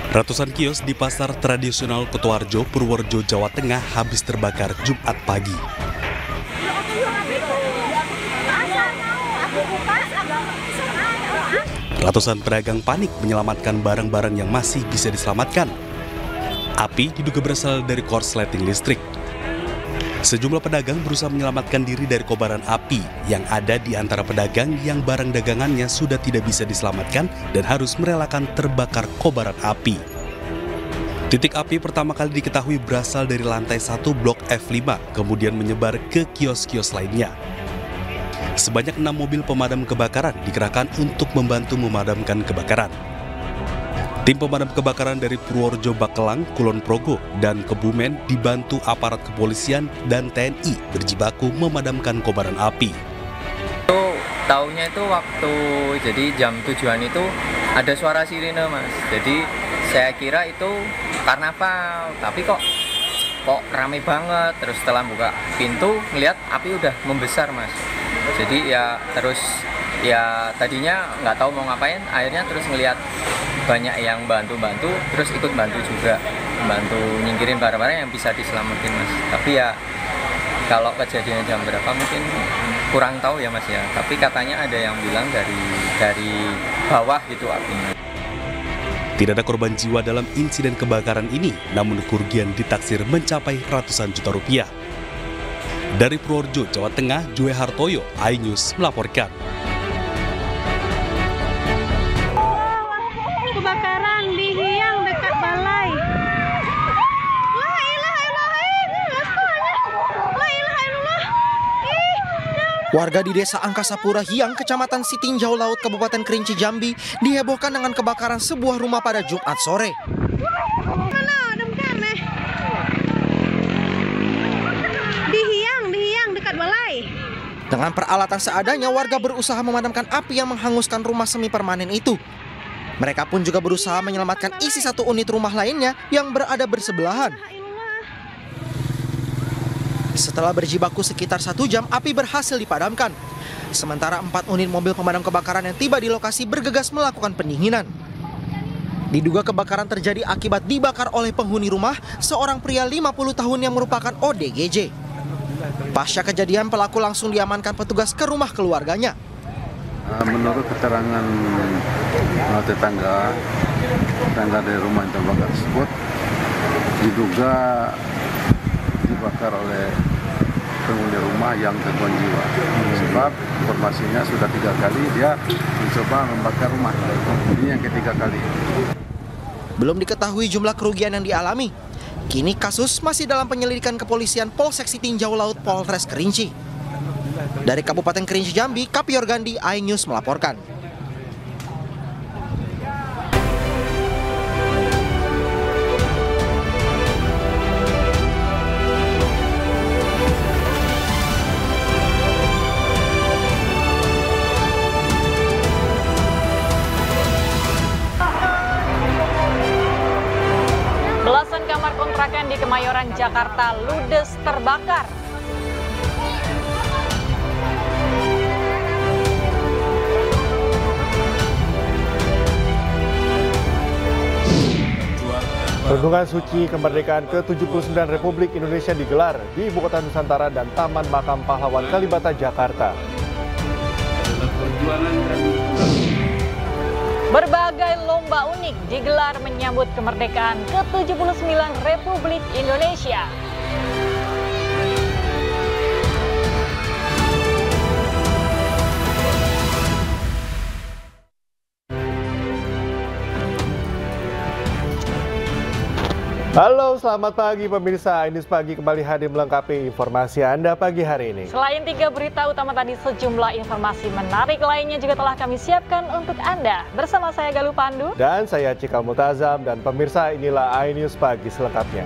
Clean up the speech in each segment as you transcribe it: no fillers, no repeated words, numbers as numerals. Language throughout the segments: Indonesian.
Ratusan kios di pasar tradisional Kutoarjo, Purworejo, Jawa Tengah habis terbakar Jumat pagi. Ratusan pedagang panik menyelamatkan barang-barang yang masih bisa diselamatkan. Api diduga berasal dari korsleting listrik. Sejumlah pedagang berusaha menyelamatkan diri dari kobaran api yang ada di antara pedagang yang barang dagangannya sudah tidak bisa diselamatkan dan harus merelakan terbakar kobaran api. Titik api pertama kali diketahui berasal dari lantai 1 blok F5, kemudian menyebar ke kios-kios lainnya. Sebanyak 6 mobil pemadam kebakaran dikerahkan untuk membantu memadamkan kebakaran. Tim pemadam kebakaran dari Purworejo, Bakelang, Kulon Progo, dan Kebumen dibantu aparat kepolisian dan TNI berjibaku memadamkan kobaran api. Taunya itu waktu jadi jam 7-an itu ada suara sirine, Mas. Jadi saya kira itu karnaval, tapi kok rame banget. Terus setelah buka pintu ngelihat api udah membesar, Mas. Jadi ya terus ya tadinya nggak tahu mau ngapain, akhirnya terus ngelihat banyak yang bantu-bantu, terus ikut bantu juga, bantu nyingkirin barang-barang yang bisa diselamatin, Mas. Tapi ya kalau kejadian jam berapa mungkin kurang tahu ya, Mas ya. Tapi katanya ada yang bilang dari bawah gitu apinya. Tidak ada korban jiwa dalam insiden kebakaran ini, namun kerugian ditaksir mencapai ratusan juta rupiah. Dari Purworejo, Jawa Tengah, Jue Hartoyo, iNews melaporkan. Kebakaran di Hiang dekat balai. Warga di Desa Angkasapura Hiang, Kecamatan Sitinjau Laut, Kabupaten Kerinci Jambi, dihebohkan dengan kebakaran sebuah rumah pada Jumat sore. Dengan peralatan seadanya, warga berusaha memadamkan api yang menghanguskan rumah semi permanen itu. Mereka pun juga berusaha menyelamatkan isi satu unit rumah lainnya yang berada bersebelahan. Setelah berjibaku sekitar 1 jam, api berhasil dipadamkan. Sementara 4 unit mobil pemadam kebakaran yang tiba di lokasi bergegas melakukan pendinginan. Diduga kebakaran terjadi akibat dibakar oleh penghuni rumah, seorang pria 50 tahun yang merupakan ODGJ. Pasca kejadian, pelaku langsung diamankan petugas ke rumah keluarganya. Menurut keterangan tetangga dari rumah yang terbakar tersebut, diduga dibakar oleh penghuni rumah yang gangguan jiwa. Sebab informasinya sudah 3 kali dia mencoba membakar rumah. Ini yang ketiga kali. Belum diketahui jumlah kerugian yang dialami. Kini kasus masih dalam penyelidikan kepolisian Polsek Sitinjau Laut, Polres Kerinci. Dari Kabupaten Kerinci Jambi, Kapior Gandhi, iNews melaporkan. Belasan kamar kontrakan di Kemayoran, Jakarta ludes terbakar. Renungan suci kemerdekaan ke-79 Republik Indonesia digelar di Ibu Kota Nusantara dan Taman Makam Pahlawan Kalibata, Jakarta. Berbagai lomba unik digelar menyambut kemerdekaan ke-79 Republik Indonesia. Halo, selamat pagi pemirsa. iNews Pagi kembali hadir melengkapi informasi Anda pagi hari ini. Selain 3 berita utama tadi, sejumlah informasi menarik lainnya juga telah kami siapkan untuk Anda. Bersama saya Galuh Pandu. Dan saya Cikal Mutazam, dan pemirsa inilah iNews Pagi selengkapnya.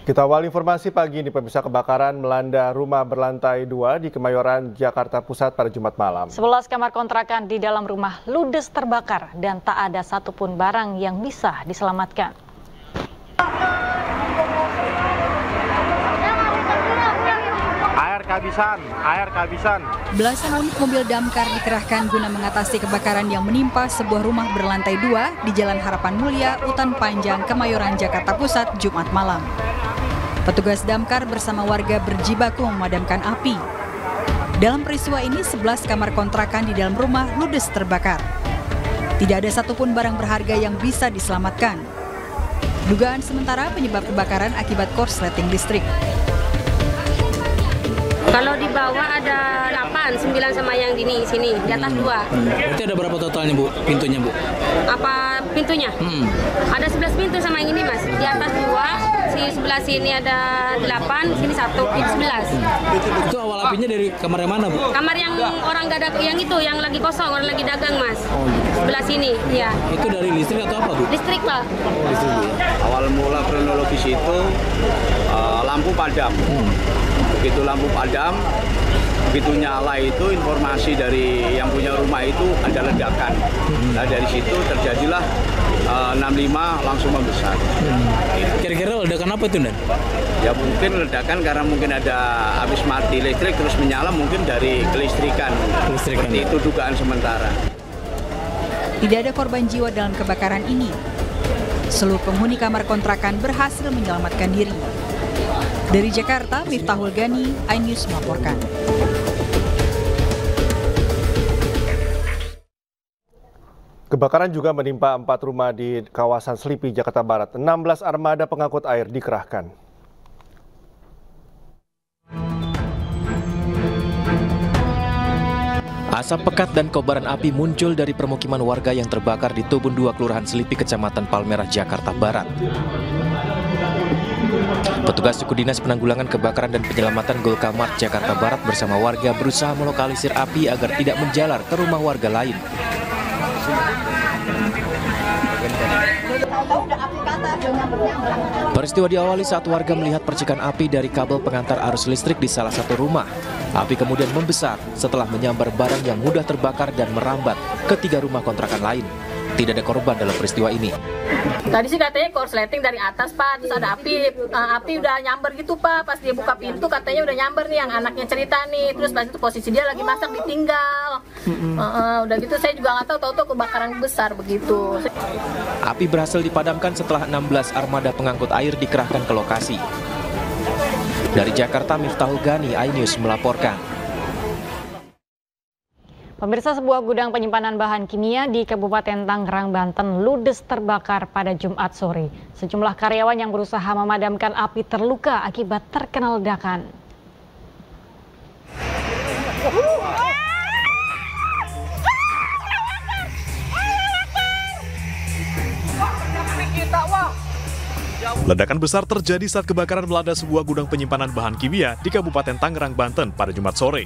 Kita awal informasi pagi ini, pemirsa. Kebakaran melanda rumah berlantai 2 di Kemayoran, Jakarta Pusat pada Jumat malam. 11 kamar kontrakan di dalam rumah ludes terbakar dan tak ada satupun barang yang bisa diselamatkan. kehabisan, air kehabisan. Belasan unit mobil damkar dikerahkan guna mengatasi kebakaran yang menimpa sebuah rumah berlantai 2 di Jalan Harapan Mulia, Utan Panjang, Kemayoran, Jakarta Pusat, Jumat malam. Petugas damkar bersama warga berjibaku memadamkan api. Dalam peristiwa ini, 11 kamar kontrakan di dalam rumah ludes terbakar. Tidak ada satupun barang berharga yang bisa diselamatkan. Dugaan sementara penyebab kebakaran akibat korsleting listrik. Kalau di bawah ada 8, 9 sama yang di sini, di atas 2. Berarti ada berapa totalnya, Bu? Pintunya, Bu? Apa pintunya? Ada 11 pintu sama yang ini, Mas. Di atas 2, si sebelah sini ada 8, sini 1, pintu 11. Itu awal apinya dari kamar yang mana, Bu? Kamar yang orang gak ada, yang itu, yang lagi kosong, orang lagi dagang, Mas. Sebelah sini, ya. Itu dari listrik atau apa, Bu? Listrik, Pak. Listrik, Bu, ya. Awal mula kronologis itu lampu padam. Begitu lampu padam, begitu nyala itu informasi dari yang punya rumah itu ada ledakan. Nah dari situ terjadilah 65 langsung membesar. Kira-kira ledakan apa itu, Dan? Ya mungkin ledakan karena mungkin ada habis mati listrik terus menyala, mungkin dari kelistrikan. Seperti itu dugaan sementara. Tidak ada korban jiwa dalam kebakaran ini. Seluruh penghuni kamar kontrakan berhasil menyelamatkan diri. Dari Jakarta, Miftahul Gani, iNews melaporkan. Kebakaran juga menimpa 4 rumah di kawasan Selipi, Jakarta Barat. 16 armada pengangkut air dikerahkan. Asap pekat dan kobaran api muncul dari permukiman warga yang terbakar di Tubun 2, Kelurahan Selipi, Kecamatan Palmerah, Jakarta Barat. Petugas suku dinas penanggulangan kebakaran dan penyelamatan Golkamart Jakarta Barat bersama warga berusaha melokalisir api agar tidak menjalar ke rumah warga lain. Peristiwa diawali saat warga melihat percikan api dari kabel pengantar arus listrik di salah satu rumah. Api kemudian membesar setelah menyambar barang yang mudah terbakar dan merambat ke 3 rumah kontrakan lain. Tidak ada korban dalam peristiwa ini. Tadi sih katanya korsleting dari atas, Pak, terus ada api udah nyamber gitu, Pak. Pas dia buka pintu katanya udah nyamber nih, yang anaknya cerita nih. Terus pas itu posisi dia lagi masak ditinggal. Udah gitu saya juga nggak tahu kebakaran besar begitu. Api berhasil dipadamkan setelah 16 armada pengangkut air dikerahkan ke lokasi. Dari Jakarta, Miftahul Gani, iNews melaporkan. Pemirsa, sebuah gudang penyimpanan bahan kimia di Kabupaten Tangerang, Banten ludes terbakar pada Jumat sore. Sejumlah karyawan yang berusaha memadamkan api terluka akibat terkena ledakan. Ledakan besar terjadi saat kebakaran melanda sebuah gudang penyimpanan bahan kimia di Kabupaten Tangerang, Banten pada Jumat sore.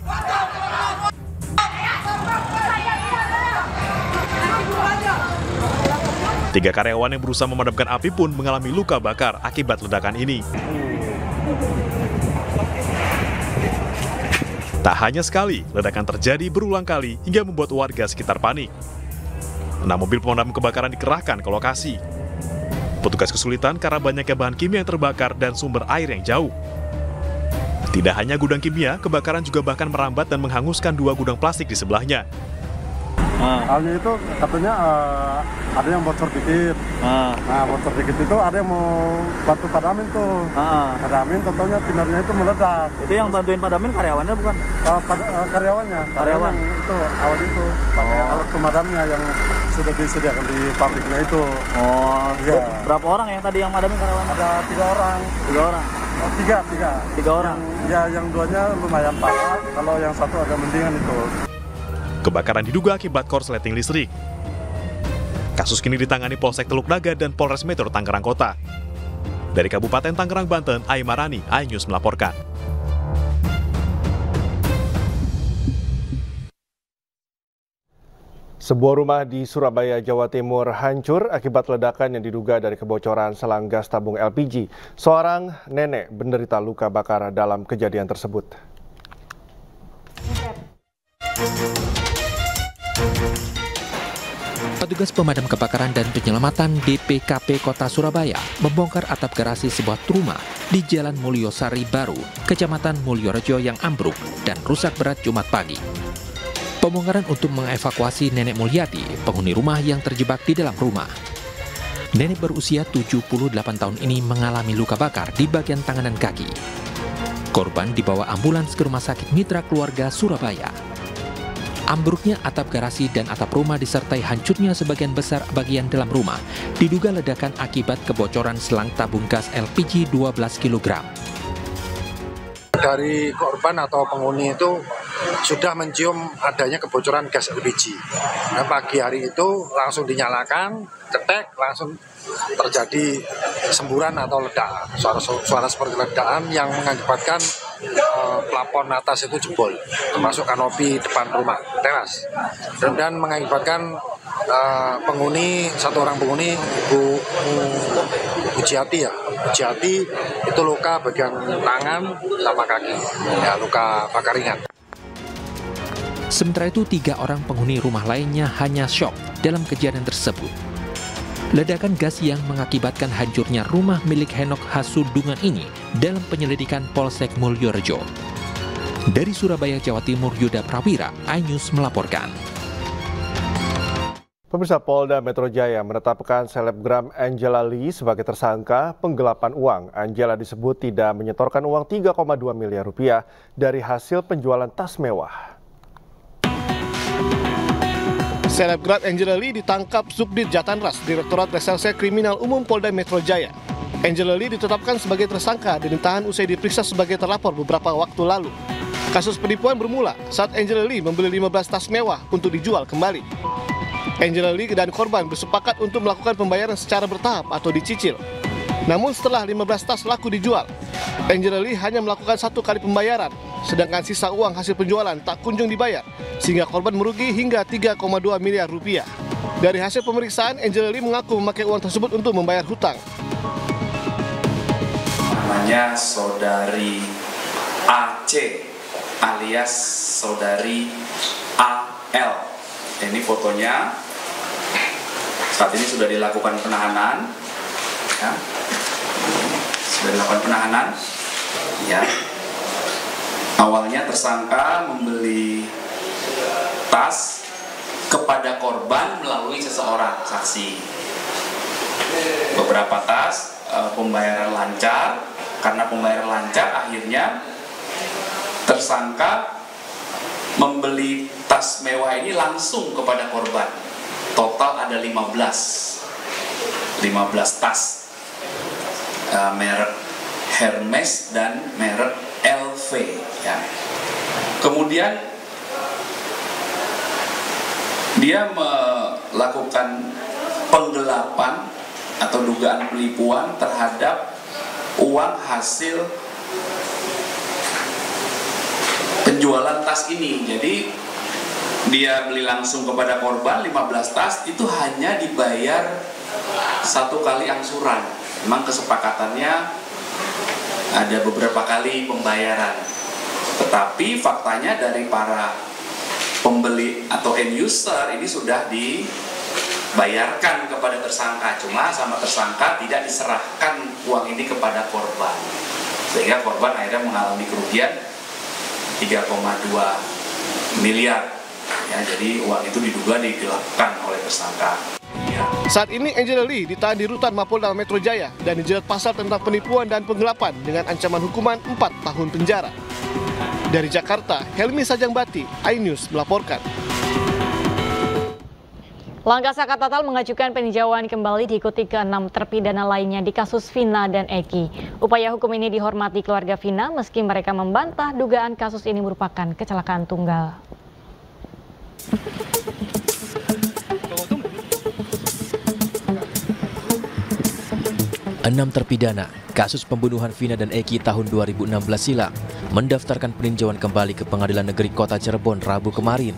3 karyawan yang berusaha memadamkan api pun mengalami luka bakar akibat ledakan ini. Tak hanya sekali, ledakan terjadi berulang kali hingga membuat warga sekitar panik. 6 mobil pemadam kebakaran dikerahkan ke lokasi. Petugas kesulitan karena banyaknya bahan kimia yang terbakar dan sumber air yang jauh. Tidak hanya gudang kimia, kebakaran juga bahkan merambat dan menghanguskan 2 gudang plastik di sebelahnya. Halnya itu katanya ada yang bocor dikit. Nah, bocor dikit itu ada yang mau bantu padamin tuh. Padamin, tentunya pinarnya itu meledak. Itu yang bantuin padamin karyawannya bukan? Karyawannya. Karyawan itu awal itu pakai alat pemadamnya yang sudah disediakan di pabriknya itu. Iya. Berapa orang yang tadi yang padamin karyawan? Ada 3 orang. 3 orang? 3 orang. Yang 2-nya lumayan parah. Kalau yang 1 agak mendingan itu. Kebakaran diduga akibat korsleting listrik. Kasus kini ditangani Polsek Teluk Naga dan Polres Metro Tangerang Kota. Dari Kabupaten Tangerang, Banten, Aimarani, iNews melaporkan. Sebuah rumah di Surabaya, Jawa Timur hancur akibat ledakan yang diduga dari kebocoran selang gas tabung LPG. Seorang nenek menderita luka bakar dalam kejadian tersebut. Petugas pemadam kebakaran dan penyelamatan DPKP Kota Surabaya membongkar atap garasi sebuah rumah di Jalan Mulyosari Baru, Kecamatan Mulyorejo yang ambruk dan rusak berat Jumat pagi. Pembongkaran untuk mengevakuasi Nenek Mulyati, penghuni rumah yang terjebak di dalam rumah. Nenek berusia 78 tahun ini mengalami luka bakar di bagian tangan dan kaki. Korban dibawa ambulans ke Rumah Sakit Mitra Keluarga Surabaya. Ambruknya atap garasi dan atap rumah disertai hancurnya sebagian besar bagian dalam rumah diduga ledakan akibat kebocoran selang tabung gas LPG 12 kg. Dari korban atau penghuni itu sudah mencium adanya kebocoran gas LPG. Nah, pagi hari itu langsung dinyalakan, cetek, langsung terjadi semburan atau ledakan. Suara seperti ledakan yang mengakibatkan plafon atas itu jebol, termasuk kanopi depan rumah, teras. Dan mengakibatkan satu orang penghuni, Ibu Ujiati itu luka bagian tangan sama kaki, ya luka bakar ringan. Sementara itu 3 orang penghuni rumah lainnya hanya syok dalam kejadian tersebut. Ledakan gas yang mengakibatkan hancurnya rumah milik Henok Hasudungan ini dalam penyelidikan Polsek Mulyorejo. Dari Surabaya, Jawa Timur, Yuda Prawira, iNews melaporkan. Pemirsa, Polda Metro Jaya menetapkan selebgram Angela Lee sebagai tersangka penggelapan uang. Angela disebut tidak menyetorkan uang 3,2 miliar rupiah dari hasil penjualan tas mewah. Selebgram Angela Lee ditangkap Subdit Jatanras, Direktorat Reserse Kriminal Umum Polda Metro Jaya. Angela Lee ditetapkan sebagai tersangka dan ditahan usai diperiksa sebagai terlapor beberapa waktu lalu. Kasus penipuan bermula saat Angela Lee membeli 15 tas mewah untuk dijual kembali. Angela Lee dan korban bersepakat untuk melakukan pembayaran secara bertahap atau dicicil. Namun setelah 15 tas laku dijual, Angela Lee hanya melakukan 1 kali pembayaran, sedangkan sisa uang hasil penjualan tak kunjung dibayar, sehingga korban merugi hingga 3,2 miliar rupiah. Dari hasil pemeriksaan, Angela Lee mengaku memakai uang tersebut untuk membayar hutang. Namanya saudari AC alias saudari AL. Ini fotonya. Saat ini sudah dilakukan penahanan. Ya. Sudah dilakukan penahanan. Ya. Awalnya tersangka membeli tas kepada korban melalui seseorang saksi. Beberapa tas pembayaran lancar. Karena pembayaran lancar, akhirnya tersangka membeli tas mewah ini langsung kepada korban. Total ada 15 tas merek Hermes dan merek LV. Ya. Kemudian dia melakukan penggelapan atau dugaan penipuan terhadap uang hasil penjualan tas ini. Jadi dia beli langsung kepada korban 15 tas, itu hanya dibayar 1 kali angsuran. Memang kesepakatannya ada beberapa kali pembayaran. Tetapi faktanya dari para pembeli atau end user ini sudah dibayarkan kepada tersangka. Cuma sama tersangka tidak diserahkan uang ini kepada korban. Sehingga korban akhirnya mengalami kerugian 3,2 miliar. Ya, jadi uang itu diduga digelapkan oleh tersangka. Saat ini Angela Lee ditahan di Rutan Mapolda Metro Jaya dan dijerat pasal tentang penipuan dan penggelapan dengan ancaman hukuman 4 tahun penjara. Dari Jakarta, Helmi Sajangbati, iNews melaporkan. Langkah Saka Tatal mengajukan peninjauan kembali diikuti ke-6 terpidana lainnya di kasus Vina dan Eki. Upaya hukum ini dihormati keluarga Vina meski mereka membantah dugaan kasus ini merupakan kecelakaan tunggal. 6 terpidana kasus pembunuhan Vina dan Eki tahun 2016 silam mendaftarkan peninjauan kembali ke Pengadilan Negeri Kota Cirebon Rabu kemarin.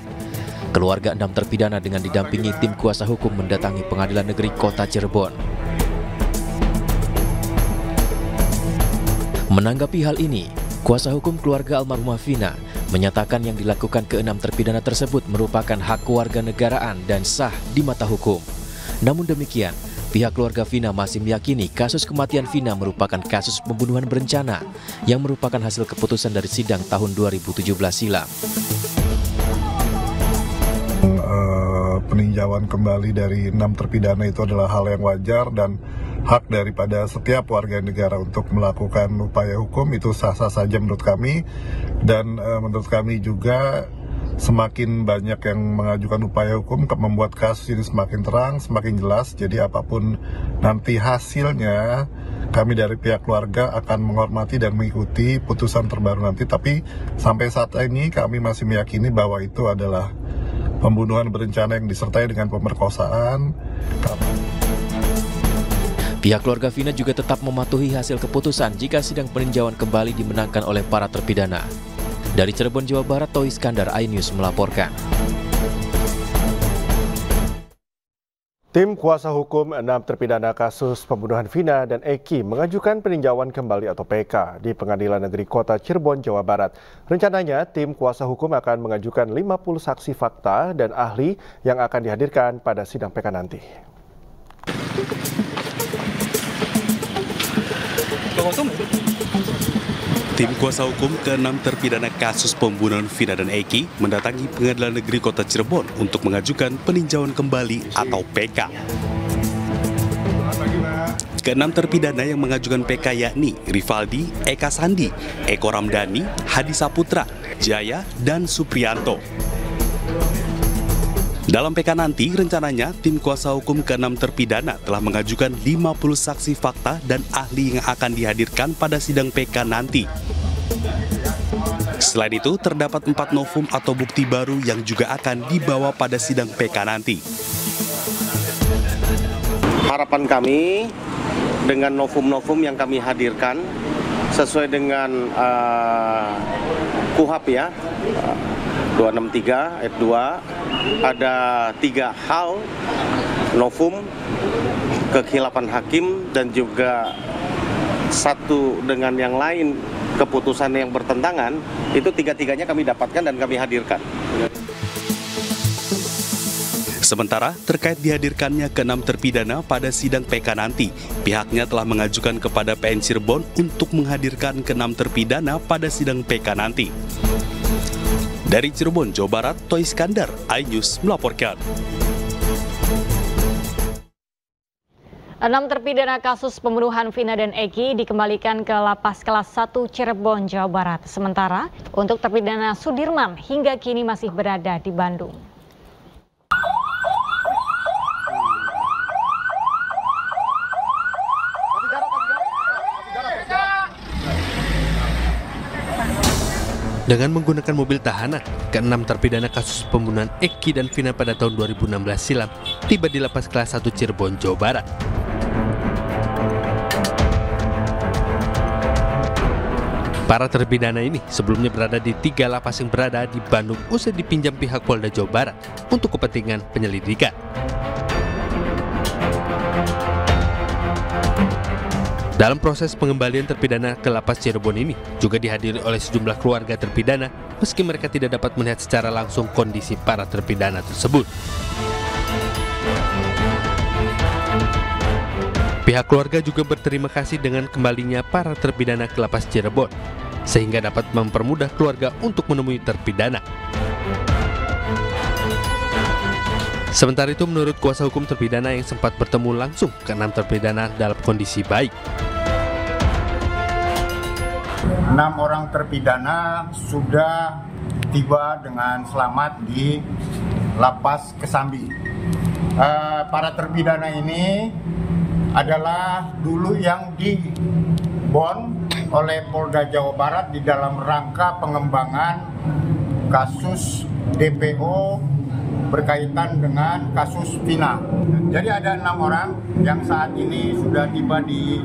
Keluarga 6 terpidana dengan didampingi tim kuasa hukum mendatangi Pengadilan Negeri Kota Cirebon. Menanggapi hal ini, Kuasa hukum keluarga almarhumah Vina menyatakan yang dilakukan ke-6 terpidana tersebut merupakan hak kewarganegaraan dan sah di mata hukum. Namun demikian, pihak keluarga Vina masih meyakini kasus kematian Vina merupakan kasus pembunuhan berencana yang merupakan hasil keputusan dari sidang tahun 2017 silam. Peninjauan kembali dari 6 terpidana itu adalah hal yang wajar dan hak daripada setiap warga negara untuk melakukan upaya hukum, itu sah-sah saja menurut kami. Dan menurut kami juga semakin banyak yang mengajukan upaya hukum membuat kasus ini semakin terang, semakin jelas. Jadi apapun nanti hasilnya, kami dari pihak keluarga akan menghormati dan mengikuti putusan terbaru nanti. Tapi sampai saat ini kami masih meyakini bahwa itu adalah pembunuhan berencana yang disertai dengan pemerkosaan. Pihak keluarga Vina juga tetap mematuhi hasil keputusan jika sidang peninjauan kembali dimenangkan oleh para terpidana. Dari Cirebon, Jawa Barat, Toy Iskandar, iNews melaporkan. Tim kuasa hukum 6 terpidana kasus pembunuhan Vina dan Eki mengajukan peninjauan kembali atau PK di Pengadilan Negeri Kota Cirebon, Jawa Barat. Rencananya, tim kuasa hukum akan mengajukan 50 saksi fakta dan ahli yang akan dihadirkan pada sidang PK nanti. Tim kuasa hukum ke-6 terpidana kasus pembunuhan Vina dan Eki mendatangi Pengadilan Negeri Kota Cirebon untuk mengajukan peninjauan kembali atau PK. Ke-6 terpidana yang mengajukan PK yakni Rivaldi, Eka Sandi, Eko Ramdhani, Hadi Saputra, Jaya, dan Supriyanto. Dalam PK nanti, rencananya tim kuasa hukum ke-6 terpidana telah mengajukan 50 saksi fakta dan ahli yang akan dihadirkan pada sidang PK nanti. Selain itu, terdapat 4 novum atau bukti baru yang juga akan dibawa pada sidang PK nanti. Harapan kami dengan novum-novum yang kami hadirkan sesuai dengan KUHP ya, 263 ayat 2, ada 3 hal novum, kekhilapan hakim, dan juga satu dengan yang lain keputusan yang bertentangan. Itu tiga-tiganya kami dapatkan dan kami hadirkan. Sementara terkait dihadirkannya ke-6 terpidana pada sidang PK nanti, pihaknya telah mengajukan kepada PN Cirebon untuk menghadirkan ke-6 terpidana pada sidang PK nanti. Dari Cirebon, Jawa Barat, Toy Iskandar, iNews melaporkan. 6 terpidana kasus pembunuhan Vina dan Eki dikembalikan ke Lapas Kelas 1 Cirebon, Jawa Barat. Sementara untuk terpidana Sudirman hingga kini masih berada di Bandung. Dengan menggunakan mobil tahanan, ke-6 terpidana kasus pembunuhan Eki dan Vina pada tahun 2016 silam tiba di Lapas Kelas 1 Cirebon, Jawa Barat. Para terpidana ini sebelumnya berada di 3 lapas yang berada di Bandung usai dipinjam pihak Polda Jawa Barat untuk kepentingan penyelidikan. Dalam proses pengembalian terpidana ke Lapas Cirebon ini juga dihadiri oleh sejumlah keluarga terpidana meski mereka tidak dapat melihat secara langsung kondisi para terpidana tersebut. Pihak keluarga juga berterima kasih dengan kembalinya para terpidana ke Lapas Cirebon sehingga dapat mempermudah keluarga untuk menemui terpidana. Sementara itu, menurut kuasa hukum terpidana yang sempat bertemu langsung ke-6 terpidana dalam kondisi baik. 6 orang terpidana sudah tiba dengan selamat di Lapas Kesambi. Para terpidana ini adalah dulu yang dibon oleh Polda Jawa Barat di dalam rangka pengembangan kasus DPO berkaitan dengan kasus Vina. Jadi ada 6 orang yang saat ini sudah tiba di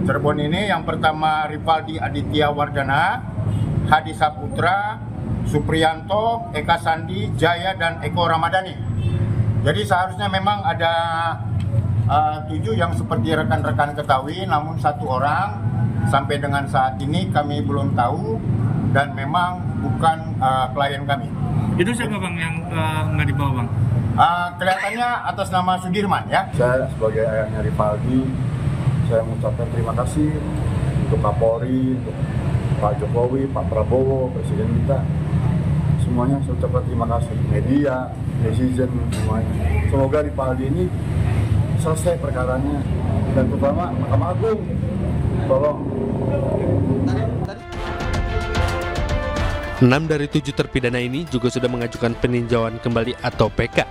Cirebon ini. Yang pertama Rivaldi Aditya Wardana, Hadi Saputra, Supriyanto, Eka Sandi, Jaya, dan Eko Ramdhani. Jadi seharusnya memang ada 7 yang seperti rekan-rekan ketahui, namun 1 orang sampai dengan saat ini kami belum tahu dan memang bukan klien kami. Itu siapa Bang yang nggak dibawa Bang? Kelihatannya atas nama Sudirman ya. Saya sebagai ayahnya Rivaldi, saya mengucapkan terima kasih untuk Kapolri, untuk Pak Jokowi, Pak Prabowo, Presiden kita. Semuanya saya ucapkan terima kasih. Media, netizen, semuanya. Semoga Rivaldi ini selesai perkaranya dan terutama Mahkamah Agung. Tolong. 6 dari 7 terpidana ini juga sudah mengajukan peninjauan kembali atau PK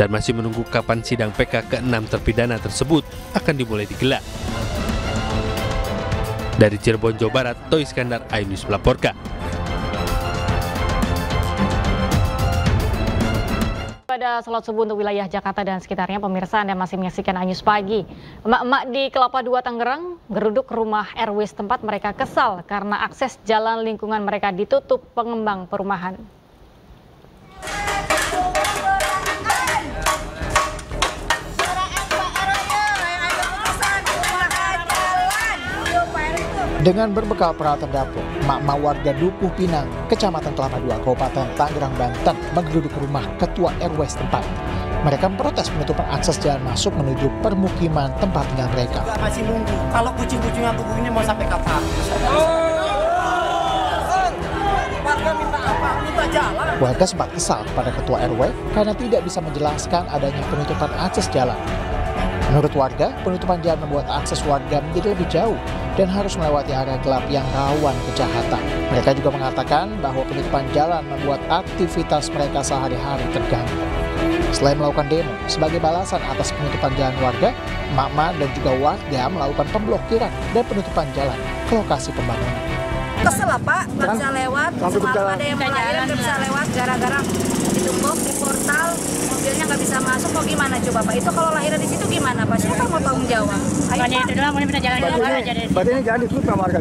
dan masih menunggu kapan sidang PK ke-6 terpidana tersebut akan dimulai digelar. Dari Cirebon, Jawa Barat, Toy Iskandar, iNews melaporkan. Pada sholat subuh untuk wilayah Jakarta dan sekitarnya, pemirsa Anda masih menyaksikan iNews Pagi. Emak-emak di Kelapa II Tangerang geruduk rumah RW setempat. Mereka kesal karena akses jalan lingkungan mereka ditutup pengembang perumahan. Dengan berbekal peralatan dapur, emak-emak warga Dukuh Pinang, Kecamatan Kelapa II, Kabupaten Tangerang, Banten, menggeruduk rumah ketua RW setempat. Mereka memprotes penutupan akses jalan masuk menuju permukiman tempat tinggal mereka. Masih nunggu, kalau kucing-kucingnya tubuh ini mau sampai kapan? Warga minta apa? Minta jalan. Warga sempat kesal kepada ketua RW karena tidak bisa menjelaskan adanya penutupan akses jalan. Menurut warga, penutupan jalan membuat akses warga menjadi lebih jauh dan harus melewati area gelap yang rawan kejahatan. Mereka juga mengatakan bahwa penutupan jalan membuat aktivitas mereka sehari-hari terganggu. Selain melakukan demo, sebagai balasan atas penutupan jalan warga, emak-emak dan juga warga melakukan pemblokiran dan penutupan jalan ke lokasi pembangunan. Kesel lah Pak, nggak bisa lewat, semalam ada yang melahirkan nggak bisa lewat gara-gara ditumpuk di portal, mobilnya nggak bisa masuk, kok gimana coba Pak? Itu kalau lahirnya di situ gimana Pak? Siapa mau tanggung jawab? Ayo Pak. Itu doang, bisa jalan aja deh. Berarti ini jalan ditutup sama warga?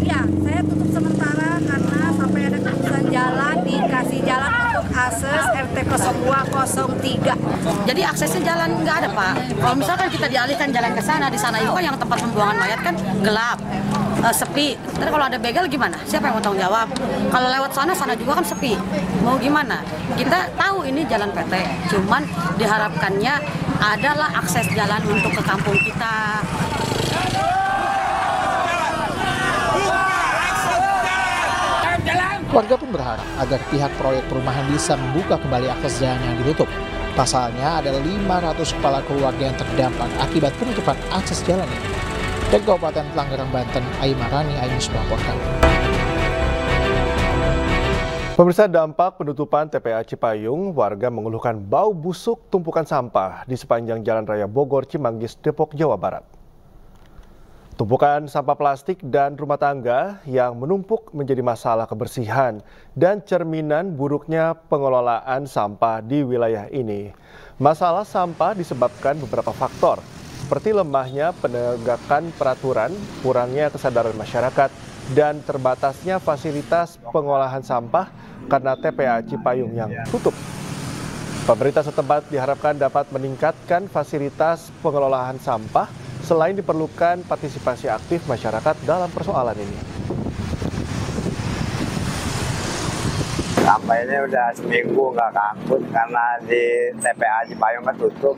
Iya, saya tutup sementara karena sampai ada keputusan jalan, dikasih jalan untuk akses RT 0203. Jadi aksesnya jalan nggak ada Pak. Kalau misalkan kita dialihkan jalan ke sana, di sana itu kan yang tempat pembuangan mayat kan gelap, sepi. Terus kalau ada begal gimana? Siapa yang mau tanggung jawab? Kalau lewat sana juga kan sepi. Mau gimana? Kita tahu ini jalan PT, cuman diharapkannya adalah akses jalan untuk ke kampung kita. Warga pun berharap agar pihak proyek perumahan bisa membuka kembali akses jalan yang ditutup. Pasalnya ada 500 kepala keluarga yang terdampak akibat penutupan akses jalan ini. Dari Kabupaten Tangerang, Banten, Aimarani, iNews melaporkan. Pemirsa, dampak penutupan TPA Cipayung, warga mengeluhkan bau busuk tumpukan sampah di sepanjang Jalan Raya Bogor, Cimanggis, Depok, Jawa Barat. Tumpukan sampah plastik dan rumah tangga yang menumpuk menjadi masalah kebersihan dan cerminan buruknya pengelolaan sampah di wilayah ini. Masalah sampah disebabkan beberapa faktor, seperti lemahnya penegakan peraturan, kurangnya kesadaran masyarakat, dan terbatasnya fasilitas pengolahan sampah karena TPA Cipayung yang tutup. Pemerintah setempat diharapkan dapat meningkatkan fasilitas pengelolaan sampah selain diperlukan partisipasi aktif masyarakat dalam persoalan ini. Sampah ini udah seminggu nggak keangkut karena di TPA Cipayung kan tutup.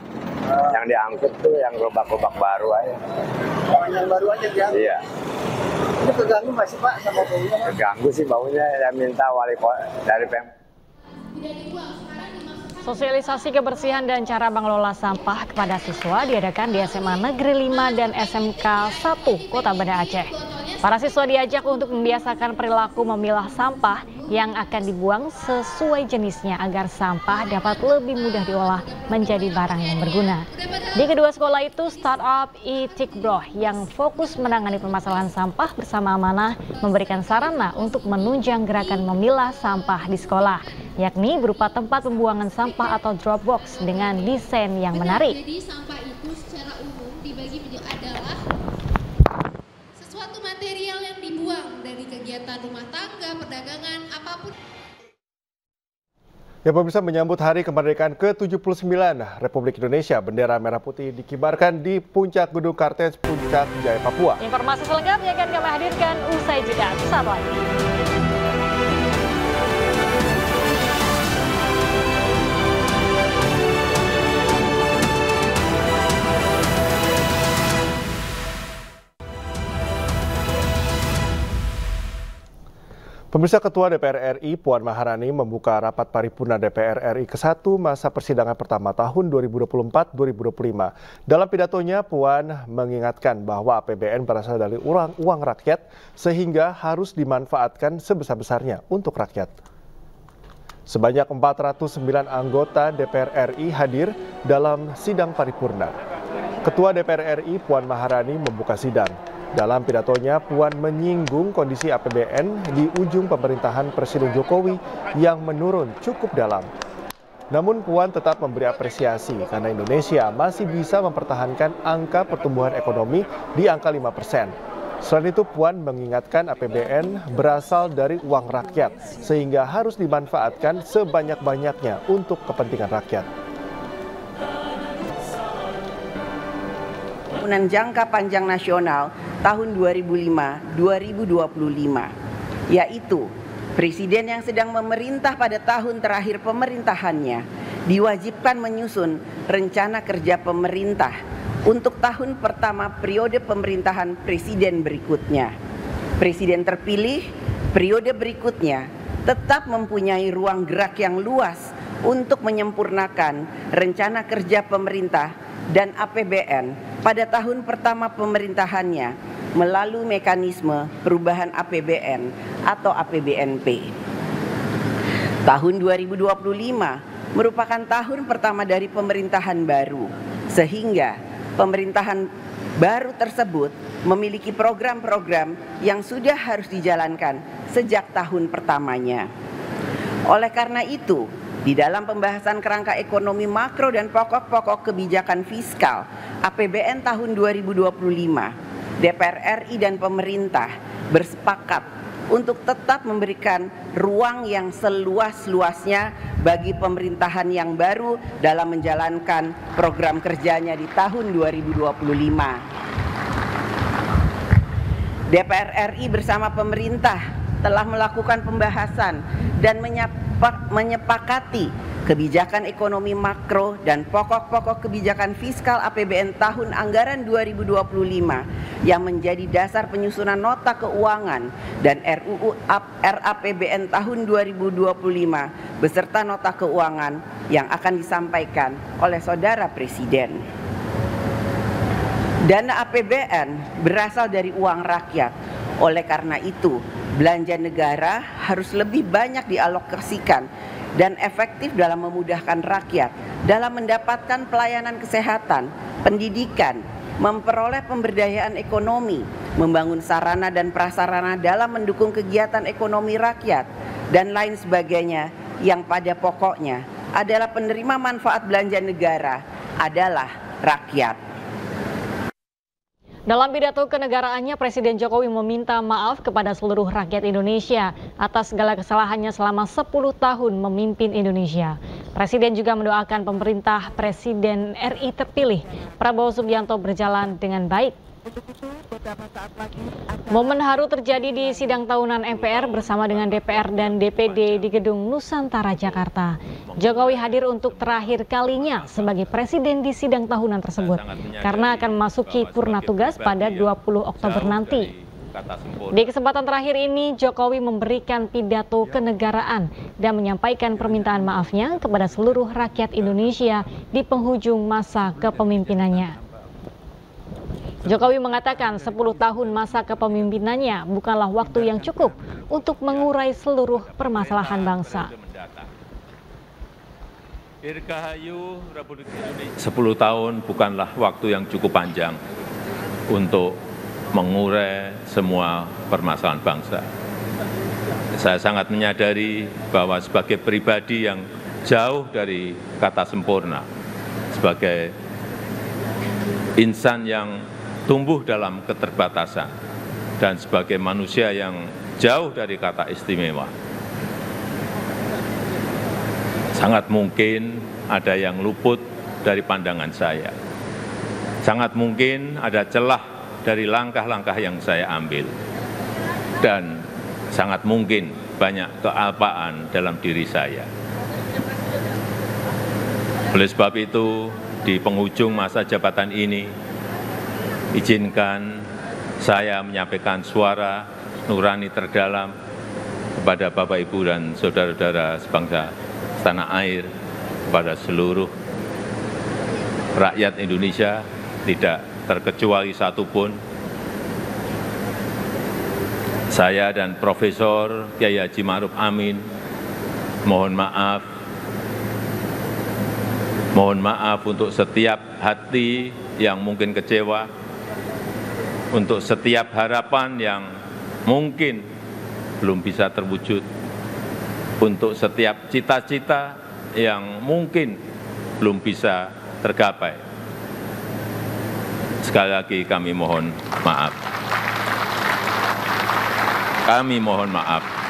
Yang diangkut tuh yang gerobak-gerobak baru aja. Yang baru aja diangkut? Iya. Ini keganggu nggak sih Pak sama baunya? Keganggu sih baunya, ya minta wali kota dari Pemkab. Sosialisasi kebersihan dan cara mengelola sampah kepada siswa diadakan di SMA Negeri 5 dan SMK 1 Kota Banda Aceh. Para siswa diajak untuk membiasakan perilaku memilah sampah yang akan dibuang sesuai jenisnya agar sampah dapat lebih mudah diolah menjadi barang yang berguna. Di kedua sekolah itu, startup Itikbroh yang fokus menangani permasalahan sampah bersama amanah memberikan sarana untuk menunjang gerakan memilah sampah di sekolah, yakni berupa tempat pembuangan sampah atau drop box dengan desain yang menarik. Jadi sampah itu secara umum dibagi adalah sesuatu material yang dibuang dari kegiatan rumah tangga, perdagangan, apapun. Ya pemirsa, menyambut Hari Kemerdekaan ke-79 Republik Indonesia, bendera merah putih dikibarkan di puncak Gedung Kartens, Puncak Jaya, Papua. Informasi selengkapnya akan kami hadirkan usai jeda. Sesaat lagi. Pemirsa, Ketua DPR RI Puan Maharani membuka rapat paripurna DPR RI ke-1 masa persidangan pertama tahun 2024-2025. Dalam pidatonya, Puan mengingatkan bahwa APBN berasal dari uang rakyat sehingga harus dimanfaatkan sebesar-besarnya untuk rakyat. Sebanyak 409 anggota DPR RI hadir dalam sidang paripurna. Ketua DPR RI Puan Maharani membuka sidang. Dalam pidatonya, Puan menyinggung kondisi APBN di ujung pemerintahan Presiden Jokowi yang menurun cukup dalam. Namun Puan tetap memberi apresiasi karena Indonesia masih bisa mempertahankan angka pertumbuhan ekonomi di angka 5%. Selain itu, Puan mengingatkan APBN berasal dari uang rakyat sehingga harus dimanfaatkan sebanyak-banyaknya untuk kepentingan rakyat. Pembangunan jangka panjang nasional tahun 2005-2025, yaitu Presiden yang sedang memerintah pada tahun terakhir pemerintahannya diwajibkan menyusun rencana kerja pemerintah untuk tahun pertama periode pemerintahan Presiden berikutnya. Presiden terpilih periode berikutnya tetap mempunyai ruang gerak yang luas untuk menyempurnakan rencana kerja pemerintah dan APBN pada tahun pertama pemerintahannya melalui mekanisme perubahan APBN atau APBNP. Tahun 2025 merupakan tahun pertama dari pemerintahan baru, sehingga pemerintahan baru tersebut memiliki program-program yang sudah harus dijalankan sejak tahun pertamanya. Oleh karena itu, di dalam pembahasan kerangka ekonomi makro dan pokok-pokok kebijakan fiskal APBN tahun 2025, DPR RI dan pemerintah bersepakat untuk tetap memberikan ruang yang seluas-luasnya bagi pemerintahan yang baru dalam menjalankan program kerjanya di tahun 2025. DPR RI bersama pemerintah telah melakukan pembahasan dan menyepakati kebijakan ekonomi makro dan pokok-pokok kebijakan fiskal APBN tahun anggaran 2025 yang menjadi dasar penyusunan nota keuangan dan RUU RAPBN tahun 2025 beserta nota keuangan yang akan disampaikan oleh Saudara Presiden. Dana APBN berasal dari uang rakyat. Oleh karena itu, belanja negara harus lebih banyak dialokasikan dan efektif dalam memudahkan rakyat dalam mendapatkan pelayanan kesehatan, pendidikan, memperoleh pemberdayaan ekonomi, membangun sarana dan prasarana dalam mendukung kegiatan ekonomi rakyat, dan lain sebagainya yang pada pokoknya adalah penerima manfaat belanja negara adalah rakyat. Dalam pidato kenegaraannya, Presiden Jokowi meminta maaf kepada seluruh rakyat Indonesia atas segala kesalahannya selama 10 tahun memimpin Indonesia. Presiden juga mendoakan pemerintah Presiden RI terpilih Prabowo Subianto berjalan dengan baik. Momen haru terjadi di sidang tahunan MPR bersama dengan DPR dan DPD di Gedung Nusantara, Jakarta. Jokowi hadir untuk terakhir kalinya sebagai presiden di sidang tahunan tersebut karena akan memasuki purna tugas pada 20 Oktober nanti. Di kesempatan terakhir ini, Jokowi memberikan pidato kenegaraan dan menyampaikan permintaan maafnya kepada seluruh rakyat Indonesia di penghujung masa kepemimpinannya. Jokowi mengatakan 10 tahun masa kepemimpinannya bukanlah waktu yang cukup untuk mengurai seluruh permasalahan bangsa. 10 tahun bukanlah waktu yang cukup panjang untuk mengurai semua permasalahan bangsa. Saya sangat menyadari bahwa sebagai pribadi yang jauh dari kata sempurna, sebagai insan yang tumbuh dalam keterbatasan, dan sebagai manusia yang jauh dari kata istimewa, Sangat mungkin ada yang luput dari pandangan saya. Sangat mungkin ada celah dari langkah-langkah yang saya ambil. Dan sangat mungkin banyak kealpaan dalam diri saya. Oleh sebab itu, di penghujung masa jabatan ini, izinkan saya menyampaikan suara nurani terdalam kepada Bapak, Ibu, dan saudara-saudara sebangsa setanah air, kepada seluruh rakyat Indonesia, tidak terkecuali satupun. Saya dan Profesor Kiai Haji Ma'ruf Amin mohon maaf untuk setiap hati yang mungkin kecewa, untuk setiap harapan yang mungkin belum bisa terwujud, untuk setiap cita-cita yang mungkin belum bisa tergapai. Sekali lagi kami mohon maaf. Kami mohon maaf.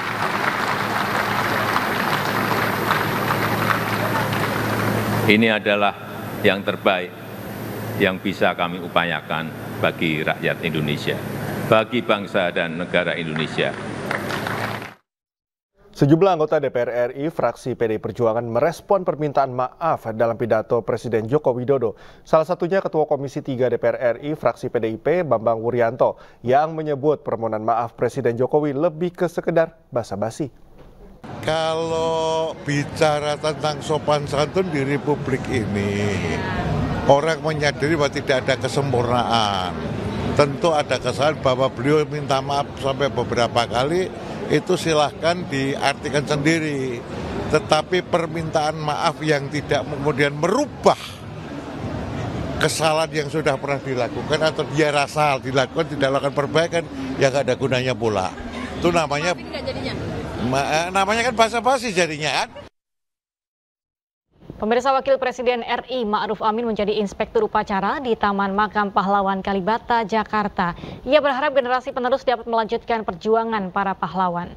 Ini adalah yang terbaik yang bisa kami upayakan bagi rakyat Indonesia, bagi bangsa dan negara Indonesia. Sejumlah anggota DPR RI fraksi PDI Perjuangan merespon permintaan maaf dalam pidato Presiden Joko Widodo. Salah satunya Ketua Komisi 3 DPR RI fraksi PDIP Bambang Wuryanto yang menyebut permohonan maaf Presiden Jokowi lebih ke sekedar basa-basi. Kalau bicara tentang sopan santun di Republik ini, orang menyadari bahwa tidak ada kesempurnaan. Tentu ada kesalahan bahwa beliau minta maaf sampai beberapa kali, itu silahkan diartikan sendiri. Tetapi permintaan maaf yang tidak kemudian merubah kesalahan yang sudah pernah dilakukan atau dia rasa dilakukan, tidak melakukan perbaikan, ya nggak ada gunanya pula. Itu namanya kan basa-basi jadinya kan. Pemirsa, Wakil Presiden RI Ma'ruf Amin menjadi inspektur upacara di Taman Makam Pahlawan Kalibata, Jakarta. Ia berharap generasi penerus dapat melanjutkan perjuangan para pahlawan.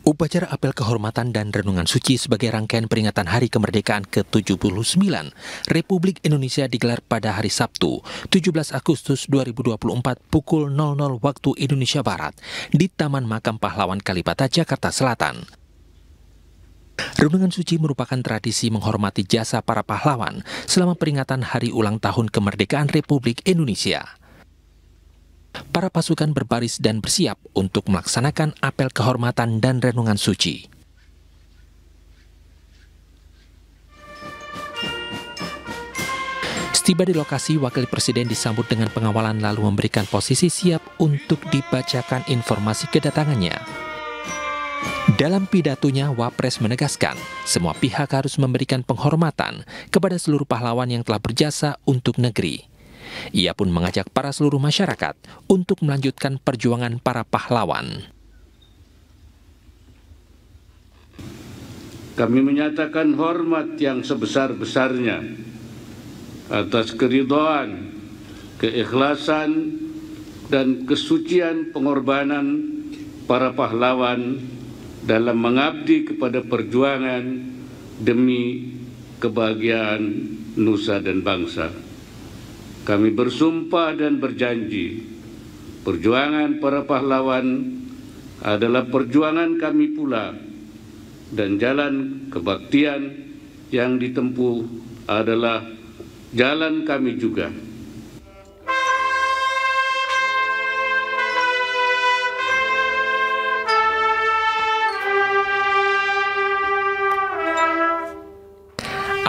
Upacara apel kehormatan dan renungan suci sebagai rangkaian peringatan Hari Kemerdekaan ke-79 Republik Indonesia digelar pada hari Sabtu, 17 Agustus 2024 pukul 00 waktu Indonesia Barat di Taman Makam Pahlawan Kalibata, Jakarta Selatan. Renungan suci merupakan tradisi menghormati jasa para pahlawan selama peringatan Hari Ulang Tahun Kemerdekaan Republik Indonesia. Para pasukan berbaris dan bersiap untuk melaksanakan apel kehormatan dan renungan suci. Setiba di lokasi, Wakil Presiden disambut dengan pengawalan lalu memberikan posisi siap untuk dibacakan informasi kedatangannya. Dalam pidatonya, Wapres menegaskan semua pihak harus memberikan penghormatan kepada seluruh pahlawan yang telah berjasa untuk negeri. Ia pun mengajak para seluruh masyarakat untuk melanjutkan perjuangan para pahlawan. Kami menyatakan hormat yang sebesar-besarnya atas keridhaan, keikhlasan, dan kesucian pengorbanan para pahlawan dalam mengabdi kepada perjuangan demi kebahagiaan nusa dan bangsa. Kami bersumpah dan berjanji, perjuangan para pahlawan adalah perjuangan kami pula, dan jalan kebaktian yang ditempuh adalah jalan kami juga.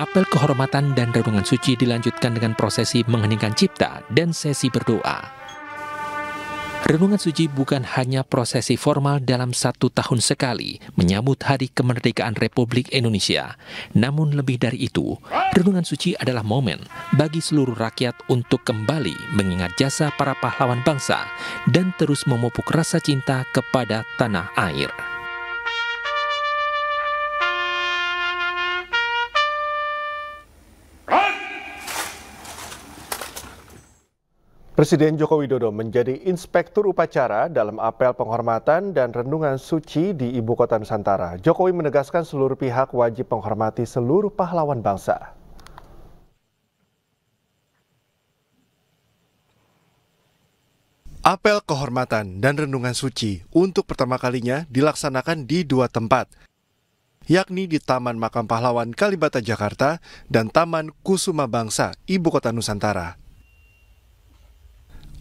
Apel kehormatan dan renungan suci dilanjutkan dengan prosesi mengheningkan cipta dan sesi berdoa. Renungan suci bukan hanya prosesi formal dalam 1 tahun sekali menyambut Hari Kemerdekaan Republik Indonesia. Namun lebih dari itu, renungan suci adalah momen bagi seluruh rakyat untuk kembali mengingat jasa para pahlawan bangsa dan terus memupuk rasa cinta kepada tanah air. Presiden Joko Widodo menjadi inspektur upacara dalam apel penghormatan dan renungan suci di Ibu Kota Nusantara. Jokowi menegaskan seluruh pihak wajib menghormati seluruh pahlawan bangsa. Apel kehormatan dan renungan suci untuk pertama kalinya dilaksanakan di dua tempat, yakni di Taman Makam Pahlawan Kalibata, Jakarta dan Taman Kusuma Bangsa, Ibu Kota Nusantara.